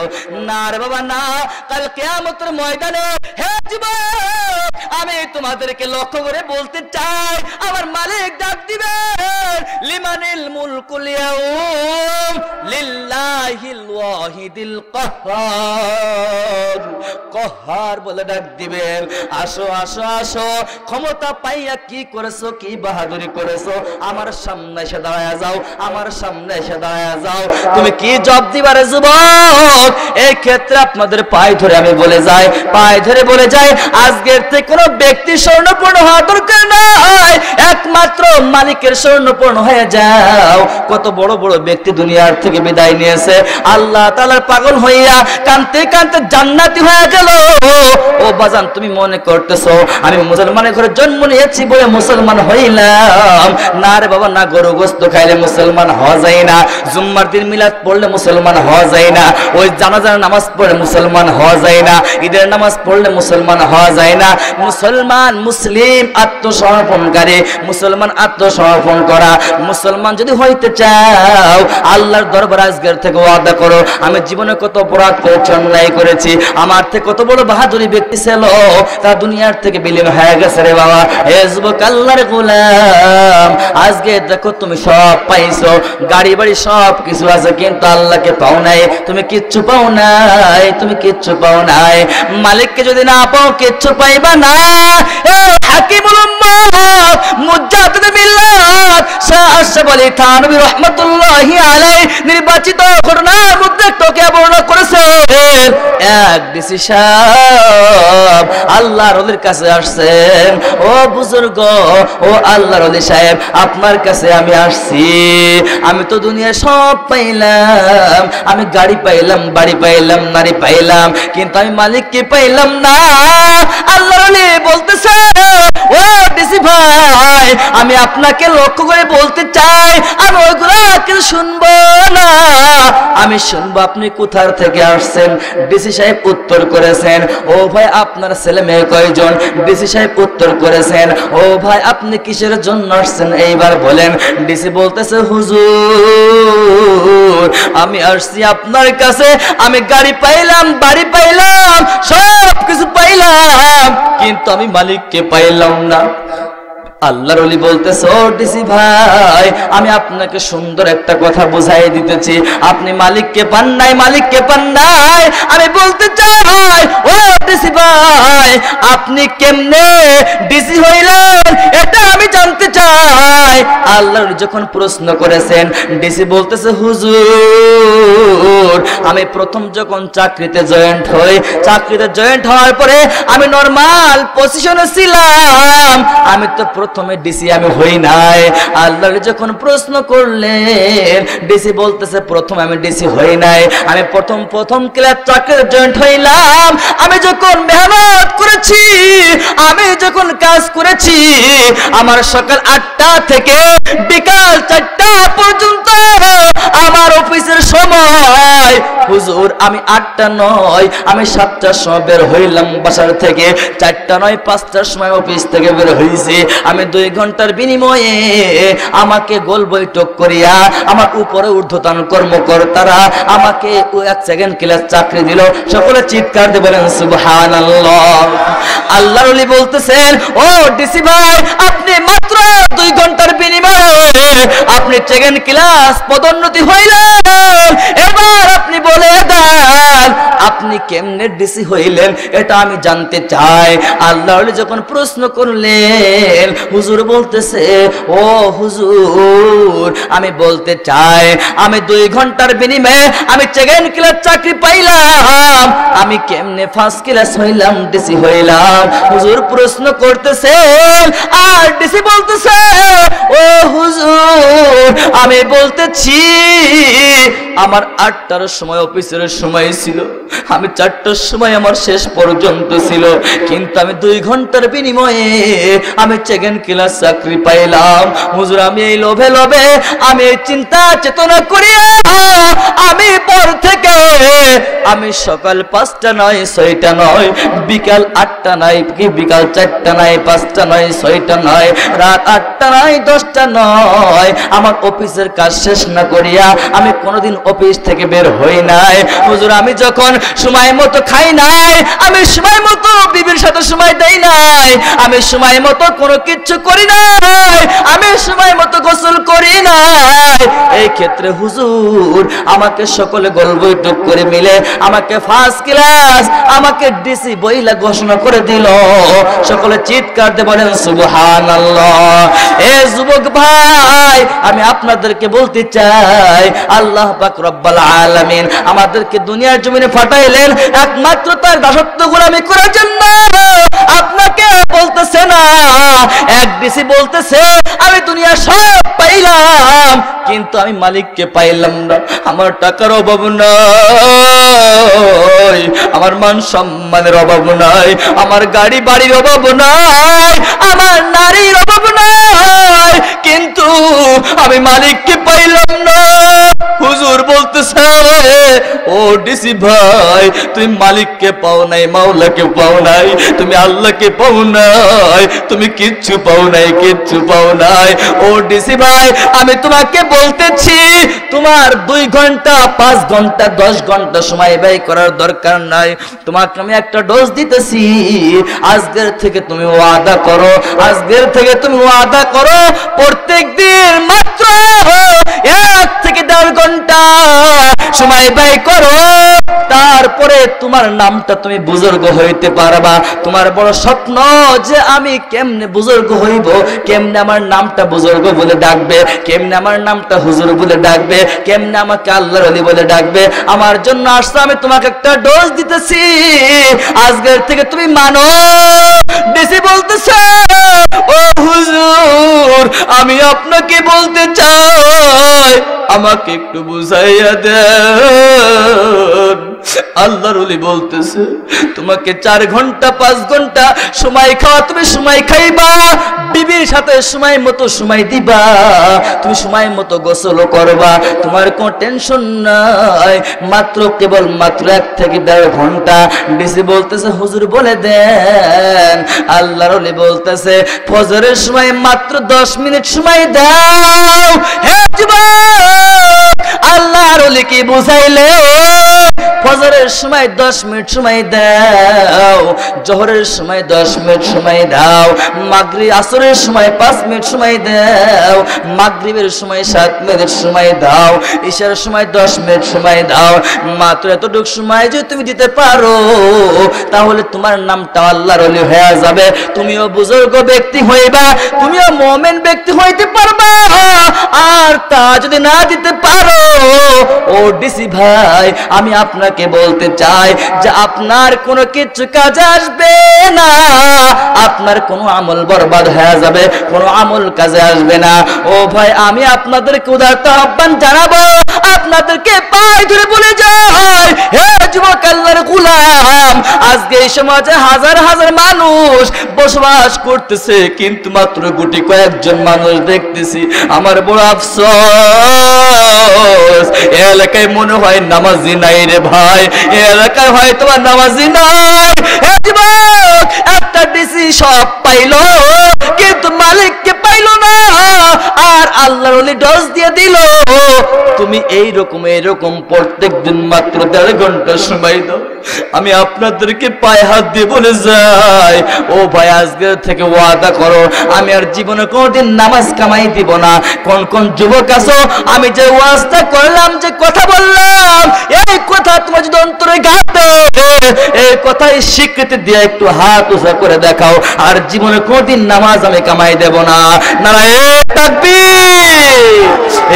না রে বাবা না, কাল কিয়ামতের ময়দানে হে যুবক, আমি তোমাদেরকে লক্ষ্য করে বলতে চাই, আমার মালিক ডাক দিবে, লিমানিল মুলকুল ইয়াউম লিল্লাহিল ওয়াহিদিল কাহ্হার। কাহ্হার বলে ডাক দিবেন, আসো আসো আসো। ক্ষমতা পাইয়া কি করেছো, কি বাহাদুরি করেছো? আমার সামনে এসে দাঁড়ায় যাও, আমার সামনে এসে দাঁড়ায় যাও। তুমি কি জবাব দিবারে যুবক? এই ক্ষেত্রে আপনাদের পায়ে ধরে আমি বলে যাই, পায়ে ধরে বলে যাই, আজকের থেকে কোনো ব্যক্তি স্বর্ণপূর্ণ হওয়া দরকার নাই, একমাত্র মালিকের স্বর্ণপূর্ণ হয়ে যাও। কত বড় বড় ব্যক্তি দুনিয়ার থেকে বিদায় নিয়েছে, আল্লাহ তাআলার পাগল হইয়া কাঁদতে কাঁদতে জান্নাতি হয়ে গেল। বলো ও বাজান তুমি মনে করতেছো আমি মুসলমানের ঘরে জন্ম নিয়েছি বলে মুসলমান হইলাম? না রে বাবা না, গরু গোস্ত খাইলে মুসলমান হওয়া যায় না, জুম্মার দিন মিলাদ পড়লে মুসলমান হওয়া যায় না, ওই জানাজার নামাজ পড়লে মুসলমান হওয়া যায় না, ঈদের নামাজ পড়লে মুসলমান হওয়া যায় না। মুসলমান মুসলিম আত্মসমর্পণকারী, মুসলমান আত্মসমর্পণ করা। মুসলমান যদি হইতে চাও আল্লাহর দরবার আজকের থেকে ওয়াদা করো, আমি জীবনে কত অপরাধ করেছি, অন্যায় করেছি, আমার থেকে কত বড় বাহাদুরি ব্যক্তি ছিল তা দুনিয়ার থেকে বিলীন হয়ে গেছে রে বাবা। হে যুবক আল্লাহর গোলাম, আজকে দেখো তুমি সব পাইছো, গাড়ি বাড়ি সব কিছু আছে, কিন্তু আল্লাহকে পাও নাই। তুমি কিচ্ছু পাও নাই, তুমি কিচ্ছু পাও নাই। মালিককে যদি না পাও কিচ্ছু পাইবা না। হাকিমুল উম্মাহ মুজাদ্দিদ মিল্লাত শাহ আশরাফ আলী থানভী রাহমাতুল্লাহি আলাইহি নির্বাচিত ঘটনার মধ্যে তোকে বর্ণনা করেছেন। এক ডিসি সাহেব আল্লাহর ওলির কাছে আসছেন, ও বুজুর্গ, ও আল্লাহর ওলি সাহেব, আপনার কাছে আমি আসছি। আমি তো দুনিয়া সব পাইলাম, আমি গাড়ি পাইলাম, বাড়ি পাইলাম, নারী পাইলাম, কিন্তু আমি মালিককে পাইলাম না। আল্লাহর ওলি বলতেছে, ও ডিসি ভাই, আমি আপনাকে লক্ষ্য করে বলতে চাই, আমি ওইগুলা কিন্তু শুনবো না, আমি শুনবো আপনি কোথার থেকে আসছেন। ডিসি সাহেব উত্তর করেছেন, ও ভাই আপনার ছেলে মেয়ে কয়জন? ডিসি সাহেব উত্তর করেছেন, ও ভাই আপনি কিসের জন্য আসছেন এইবার বলেন। ডিসি বলতেছে, হুজুর আমি আসছি আপনার কাছে, আমি গাড়ি পাইলাম, বাড়ি পাইলাম, সব কিছু পাইলাম, কিন্তু আমি মালিককে পাইলাম না। আল্লাহর ওলি বলতেছে, ও ডিসি ভাই, আমি আপনাকে সুন্দর একটা কথা বুঝাই দিতেছি, আপনি মালিককে পান নাই, মালিককে পান নাই। আমি বলতে চাই, ও ডিসি ভাই, আপনি কেমনে ডিসি হইলেন এটা আমি জানতে চাই। আল্লাহর যখন প্রশ্ন করেছেন, ডিসি বলতেছে, হুজুর আমি প্রথম যখন চাকরিতে জয়েন্ট হই, চাকরিতে জয়েন্ট হওয়ার পরে আমি নরমাল পজিশনে ছিলাম, আমি তো প্রথমে ডিসি আমি হই নাই। আল্লাহ যখন প্রশ্ন করলেন, ডিসি বলতেছে, প্রথম আমি ডিসি হই নাই, আমি প্রথম ক্লাস চাকরিতে জয়েন্ট হইলাম। আমি যখন মেহনত করেছি, আমি যখন কাজ করেছি, আমার সকাল 8টা থেকে বিকাল 4টা পর্যন্ত আমার অফিসের সময়, হুজুর আমি 8টা নয়, আমি 7টার সময় বের হইলাম বাসার থেকে, 4টা নয় 5টার সময় অফিস থেকে বের হইছি। আমি 2 ঘন্টার বিনিময়ে আমাকে গোল বৈঠক করিয়া আমার উপরে ঊর্ধ্বতন কর্মকর্তারা আমাকে 1 সেকেন্ড ক্লাস চাকরি দিল। সকলে চিৎকার দিয়ে বলেন সুবহানাল্লাহ। আল্লাহর ওলি বলতেছেন, ও ডিসি ভাই, আপনি মাত্র 2 ঘন্টার বিনিময়ে আপনি সেকেন্ড ক্লাস পদোন্নতি হইলেন। এবার আপনি বলে দেন আপনি কেমনে ডিসি হইলেন, এটা আমি জানতে চাই। আল্লাহর ওলি যখন প্রশ্ন করলেন, হুজুর বলতেছে, ও হুজুর আমি বলতে চাই, আমি 2 ঘন্টার বিনিময়ে আমি সেকেন্ড ক্লাস চাকরি পাইলাম, আমি কেমনে ফার্স্ট ক্লাস হইলাম, ডিসি হইলাম? হুজুর প্রশ্ন করতেছেন, আর ডিসি বলতেছে, ও হুজুর আমি বলতেছি, আমার 8টার সময় অফিসের সময় ছিল, আমি 4টার সময় আমার শেষ পর্যন্ত ছিল, কিন্তু আমি 2 ঘন্টার বিনিময়ে আমি সেকেন্ড ক্লাস চাকরি পাইলাম। হুজুর আমি এই লোভে লোভে, আমি এই চিন্তা চেতনা করিয়া আমি পর থেকে আমি সকাল 5টা নয় 6টা নয়, বিকাল 8টা নয়, কি বিকাল 4টা নয় 5টা নয় 6টা নয়, রাত 8টা নয় 10টা নয়, আমার অফিসের কাজ শেষ না করিয়া আমি কোনোদিন অফিস থেকে বের হই নাই। হুজুর আমি যখন সময় মতো খাই নাই, আমি সময় মতো বিবির সাথে সময় দেই নাই, আমি সময় মতো কোনো কিছু করি নাই, আমি সময় মতো গোসল করি নাই, এই ক্ষেত্রে হুজুর আমাকে সকলে গোল বৈঠক করে মিলে আমাকে ফার্স্ট ক্লাস, আমাকে ডিসি বইলা ঘোষণা করে দিল। সকলে চিৎকার দিয়ে বলেন সুবহানাল্লাহ। এ যুবক ভাই, আমি আপনাদেরকে বলতে চাই, আল্লাহ পাক রব্বুল আলামিন আমাদেরকে দুনিয়ার জমিনে পাঠাইলেন একমাত্র তার দাসত্ব গোলামি করার জন্য। আপনাকে বলতেছে না, এক ডিসি বলতেছে, আমি দুনিয়া সব পাইলাম, কিন্তু আমি মালিককে পাইলাম না। আমার টাকার অভাব নাই, আমার মান সম্মান সম্মানের অভাব নাই, আমার গাড়ি বাড়ির অভাব নাই, আমার নারীর অভাব নাই, কিন্তু আমি মালিককে পাইলাম না। হুজুর বলতেছে, ও ডিসি ভাই, তুমি মালিককে পাও নাই, মাওলাকে পাও নাই, তুমি আল্লাহকে পাও নাই, তুমি কিচ্ছু পাও নাই, কিচ্ছু পাও নাই। ও ডিসি ভাই, আমি তোমাকে বলতেছি, তোমার 2 ঘন্টা 5 ঘন্টা 10 ঘন্টা সময় ব্যয় করার দরকার নাই। তোমাকে আমি একটা ডোজ দিতেছি, আজকের থেকে তুমি ওয়াদা করো, আজকের থেকে তুমি ওয়াদা করো, প্রত্যেক দিন মাত্র 1 থেকে 1.5 ঘন্টা সময় ব্যয় করো, তারপরে তোমার নামটা তুমি বুজুর্গ হইতে পারবা। তোমার বড় স্বপ্ন যে আমি কেমনে বুজুর্গ হইব, কেমনে আমার নামটা বুজুর্গ বলে ডাকবে, কেমনে আমার নামটা হুজুর বলে ডাকবে, কেমনে আমাকে আল্লাহর ওলি বলে ডাকবে। আমার জন্য আসছে, আমি তোমাকে একটা ডোজ দিতেছি, আজকের থেকে তুমি মানো। ডিসি বলতেছে, ও হুজুর, আমি আপনাকে বলতে চাই, আমাকে একটু বুঝাইয়া দেন। আল্লাহর ওলি বলতেছে, তোমাকে 4 ঘন্টা 5 ঘন্টা সময় খাওয়া, তুমি সময় খাইবা, বিবির সাথে সময় মতো সময় দিবা, তুমি সময় মতো গোসল করবা, তোমার কোনো টেনশন নাই, মাত্র কেবল মাত্র 1 থেকে 1.5 ঘন্টা। ডিসি বলতেছে, হুজুর বলে দেন। আল্লাহর ওলি বলতেছে, ফজরের সময় মাত্র 10 মিনিট সময় দাও। হে যুবক, আল্লাহর ওলি কি বুঝাইলে? ফজরের সময় 10 মিনিট সময় দাও, জোহরের সময় 10 মিনিট সময় দাও, মাগরিব আসরের সময় 5 মিনিট সময় দাও, মাগরিবের সময় 7 মিনিট সময় দাও, ইশার সময় 10 মিনিট সময় দাও। মাত্র এতটুকু সময় যদি তুমি দিতে পারো, তাহলে তোমার নামটা আল্লাহর ওলি হয়ে যাবে, তুমিও বুজুর্গ ব্যক্তি হইবা, তুমিও মুমিন ব্যক্তি হইতে পারবা। আর তা যদি না দিতে পারো, ও ডিসি ভাই, আমি আপনাকে বলতে চাই যে আপনার কোনো কিছু কাজে আসবে না, আপনার কোনো আমল বরবাদ হয়ে যাবে, কোনো আমল কাজে আসবে না। ও ভাই, আমি আপনাদেরকে উদারত আহ্বান জানাবো, আপনাদেরকে পায়ে ধরে বলে যাই, হে যুবক আল্লাহর গোলাম, আজকে এই সমাজে হাজার হাজার মানুষ বসবাস করতেছে, কিন্তু মাত্র গুটি কয়েকজন মানুষ দেখতেছি। আমার বড় আফসোস, এলাকায় মনে হয় নামাজি নাই রে ভাই, এলাকায় হয় তোমার নামাজি নাই। হে যুবক, একটা ডিসি সব পাইলো, কিন্তু মালিককে পাইলো না, আর আল্লাহর ওলি ডোজ দিয়ে দিল। তুমি এইরকম প্রত্যেক দিন মাত্র 1.5 ঘন্টা সময় দাও। আমি আপনাদেরকে পায়ে হাত দিয়ে বলে যাই, ও ভাই, আজকের থেকে ওয়াদা করো, আমি আর জীবনে কোনোদিন নামাজ কামাই দিব না। কোন কোন যুবক আছো, আমি যে ওয়াজটা করলাম, যে কথা বললাম, এই কথা তোমার যদি অন্তরে গাঁথে, এই কথাই স্বীকৃতি দিয়ে একটু হাত উঁচা করে দেখাও, আর জীবনে কোনোদিন নামাজ আমি কামাই দেব না। নারায়ে তাকবীর,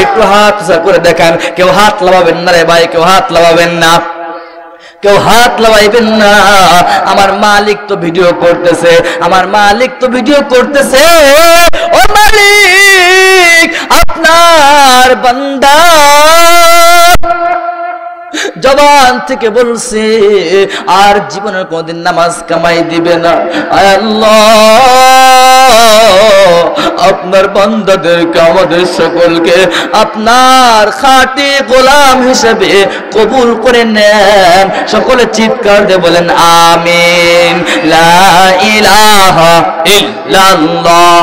একটু হাত উঁচা করে দেখান। কেউ হাত লাগাবেন না রে ভাই, কেউ হাত লাগাবেন না, কেউ হাত লাগাইবেন না। আমার মালিক তো ভিডিও করতেছে, আমার মালিক তো ভিডিও করতেছে। ও মালিক, আপনার বান্দা জবান থেকে বলছে আর জীবনের কোনদিন নামাজ কামাই দিবে না। আয় আল্লাহ, আপনার বান্দাদেরকে, আমাদের সকলকে আপনার খাঁটি গোলাম হিসেবে কবুল করে নেন। সকলে চিৎকার দিয়ে বলেন আমিন। লা ইলাহা ইল্লাল্লাহ।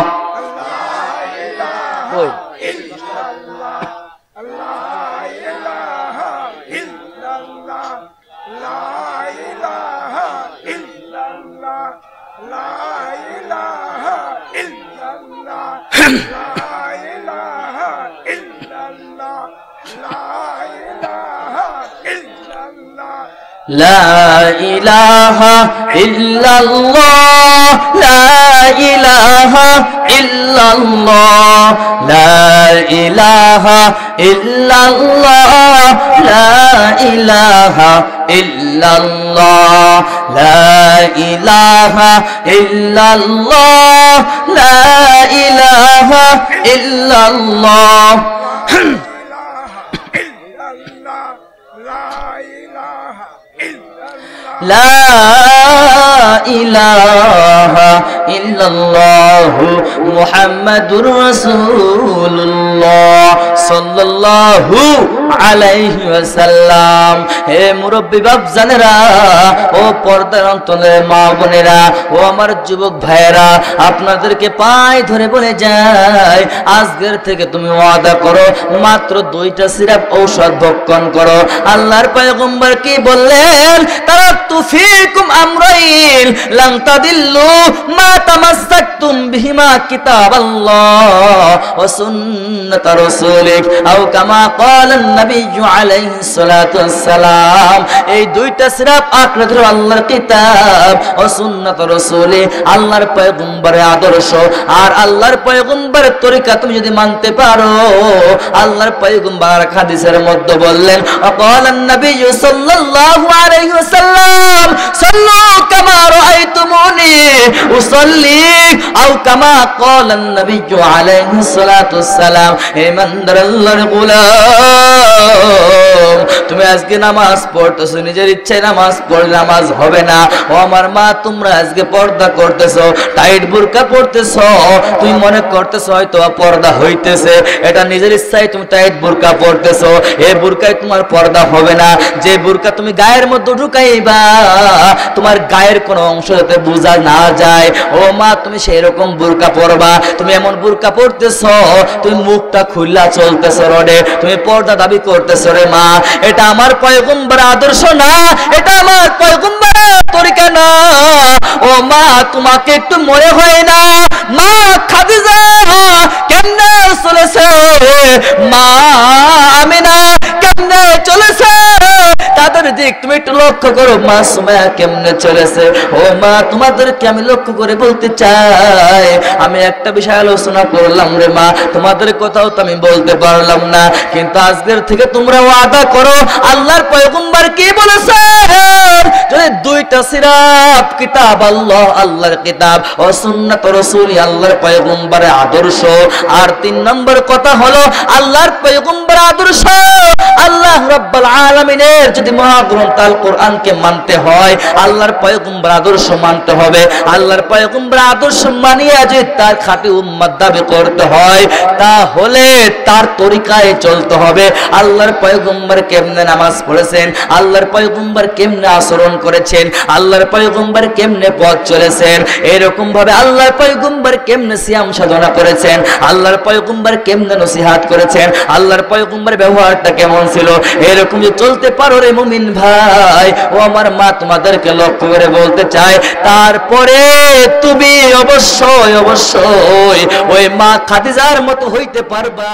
لا إله إلا الله، لا إله إلا الله، لا إله إلا الله، لا إله إلا الله، لا إله إلا الله، لا إله إلا الله। লা ইলাহা ইল্লাল্লাহু মুহাম্মাদুর রাসূলুল্লাহ সাল্লাল্লাহু আলাইহি ওয়াসাল্লাম। হে মুরব্বি বাপজানেরা, ও পর্দার অন্তরের মা বোনেরা, ও আমার যুবক ভাইয়েরা, আপনাদেরকে পায়ে ধরে বলে যায়, আজকের থেকে তুমি ওয়াদা করো, মাত্র 2টা সিরাপ ঔষধ ভক্ষণ করো। আল্লাহর পয়গম্বর কি বললেন? তারাকতু ফীকুম আমরাইন লান তাদিল্লু মা তামাসসাকতুম বিহিমা কিতাবাল্লাহ ওয়া সুন্নাত রাসূলিক আও কামা ক্বালা নবিয়্যু আলাইহিস সালাতু ওয়াস সালাম। এই 2টা সিরাপ আঁকড়ে ধরো, আল্লাহর কিতাব ও সুন্নাত রাসূলি, আল্লাহর পয়গম্বরের আদর্শ আর আল্লাহর পয়গম্বরের তরিকা তুমি যদি মানতে পারো, আল্লাহর পয়গম্বর হাদিসের মধ্যে বললেন, ক্বালা নবিয়্যু সাল্লাল্লাহু আলাইহি ওয়াসাল্লাম সাল্লু কামা রাআইতুমুনি উসাল্লি আও কামা ক্বালা নবিয়্যু আলাইহিস সালাতু ওয়াস সালাম। হে ইমানদার আল্লাহর গোলাম, তুমি আজকে নামাজ পড়তেছো, নিজের ইচ্ছায় নামাজ পড়লে নামাজ হবে না। ও আমার মা, তোমরা আজকে পর্দা করতেছো, টাইট বুরকা পড়তেছো, তুমি মনে করতেছো হয়তো পর্দা হইতেছে, এটা নিজের ইচ্ছায় তুমি টাইট বুরকা পড়তেছো। এই বুরকায় তোমার পর্দা হবে না। যে বুরকা তুমি গায়ের মধ্যে ঢুকাইবা, তোমার গায়ের কোনো অংশ যাতে বোঝা না যায়, ও মা তুমি সেই রকম বুরকা পরবা। তুমি এমন বুরকা পড়তেছো, তুমি মুখটা খুললা চলতেছো রোডে, তুমি পর্দা দাবি করতেছো রে মা। এটা আমার পয়গম্বর আদর্শ না, এটা আমার পয়গম্বরের তরিকা না। ও মা, তোমাকে একটু মনে হয় না মা খাদিজা কেমনে চলেছে, মা আমিনা কেমনে চলেছে, তাদের দিক তুমি একটু লক্ষ্য করো। মা সুমাইয়া কেমনে চলেছে। ও মা, তোমাদেরকে আমি লক্ষ্য করে বলতে চাই, আমি একটা বিষয় আলোচনা করলাম রে মা, তোমাদের কথাও তো আমি বলতে পারলাম না, কিন্তু আজকের থেকে তোমরা ওয়াদা করো, আল্লাহর পয়গম্বর কি বলেছেন, যদি 2টা সিরাপ, কিতাব আল্লাহ, আল্লাহর কিতাব ও সুন্নাত রাসূলি, আল্লাহর পয়গম্বরের আদর্শ, আর 3 নম্বর কথা হলো আল্লাহর পয়গম্বরের আদর্শ, আল্লাহ রাব্বুল আলামিনের যদি মহাগ্রন্থ আল কোরআনকে মানতে হয়, আল্লাহর পয়গম্বর আদর্শ মানতে হবে। আল্লাহর পয়গম্বর আদর্শ মানিয়ে যদি তার খাঁটি উম্মত দাবি করতে হয়, তাহলে তার তরিকায় চলতে হবে। আল্লাহর পয়গম্বর কেমনে নামাজ পড়েছেন, আল্লাহর পয়গম্বর কেমনে আচরণ করেছেন, আল্লাহর পয়গম্বর কেমনে পথ চলেছেন, এরকম ভাবে আল্লাহর পয়গম্বর কেমনে সিয়াম সাধনা করেছেন, আল্লাহর পয়গম্বর কেমনে নসিহত করেছেন, আল্লাহর পয়গম্বর ব্যবহারটা কেমন ছিল, এরকম যে চলতে পারো রে মুমিন ভাই। ও আমার মা, তোমাদেরকে লক্ষ্য করে বলতে চাই, তারপরে তুমি অবশ্যই অবশ্যই ওই মা খাদিজার মতো হইতে পারবা।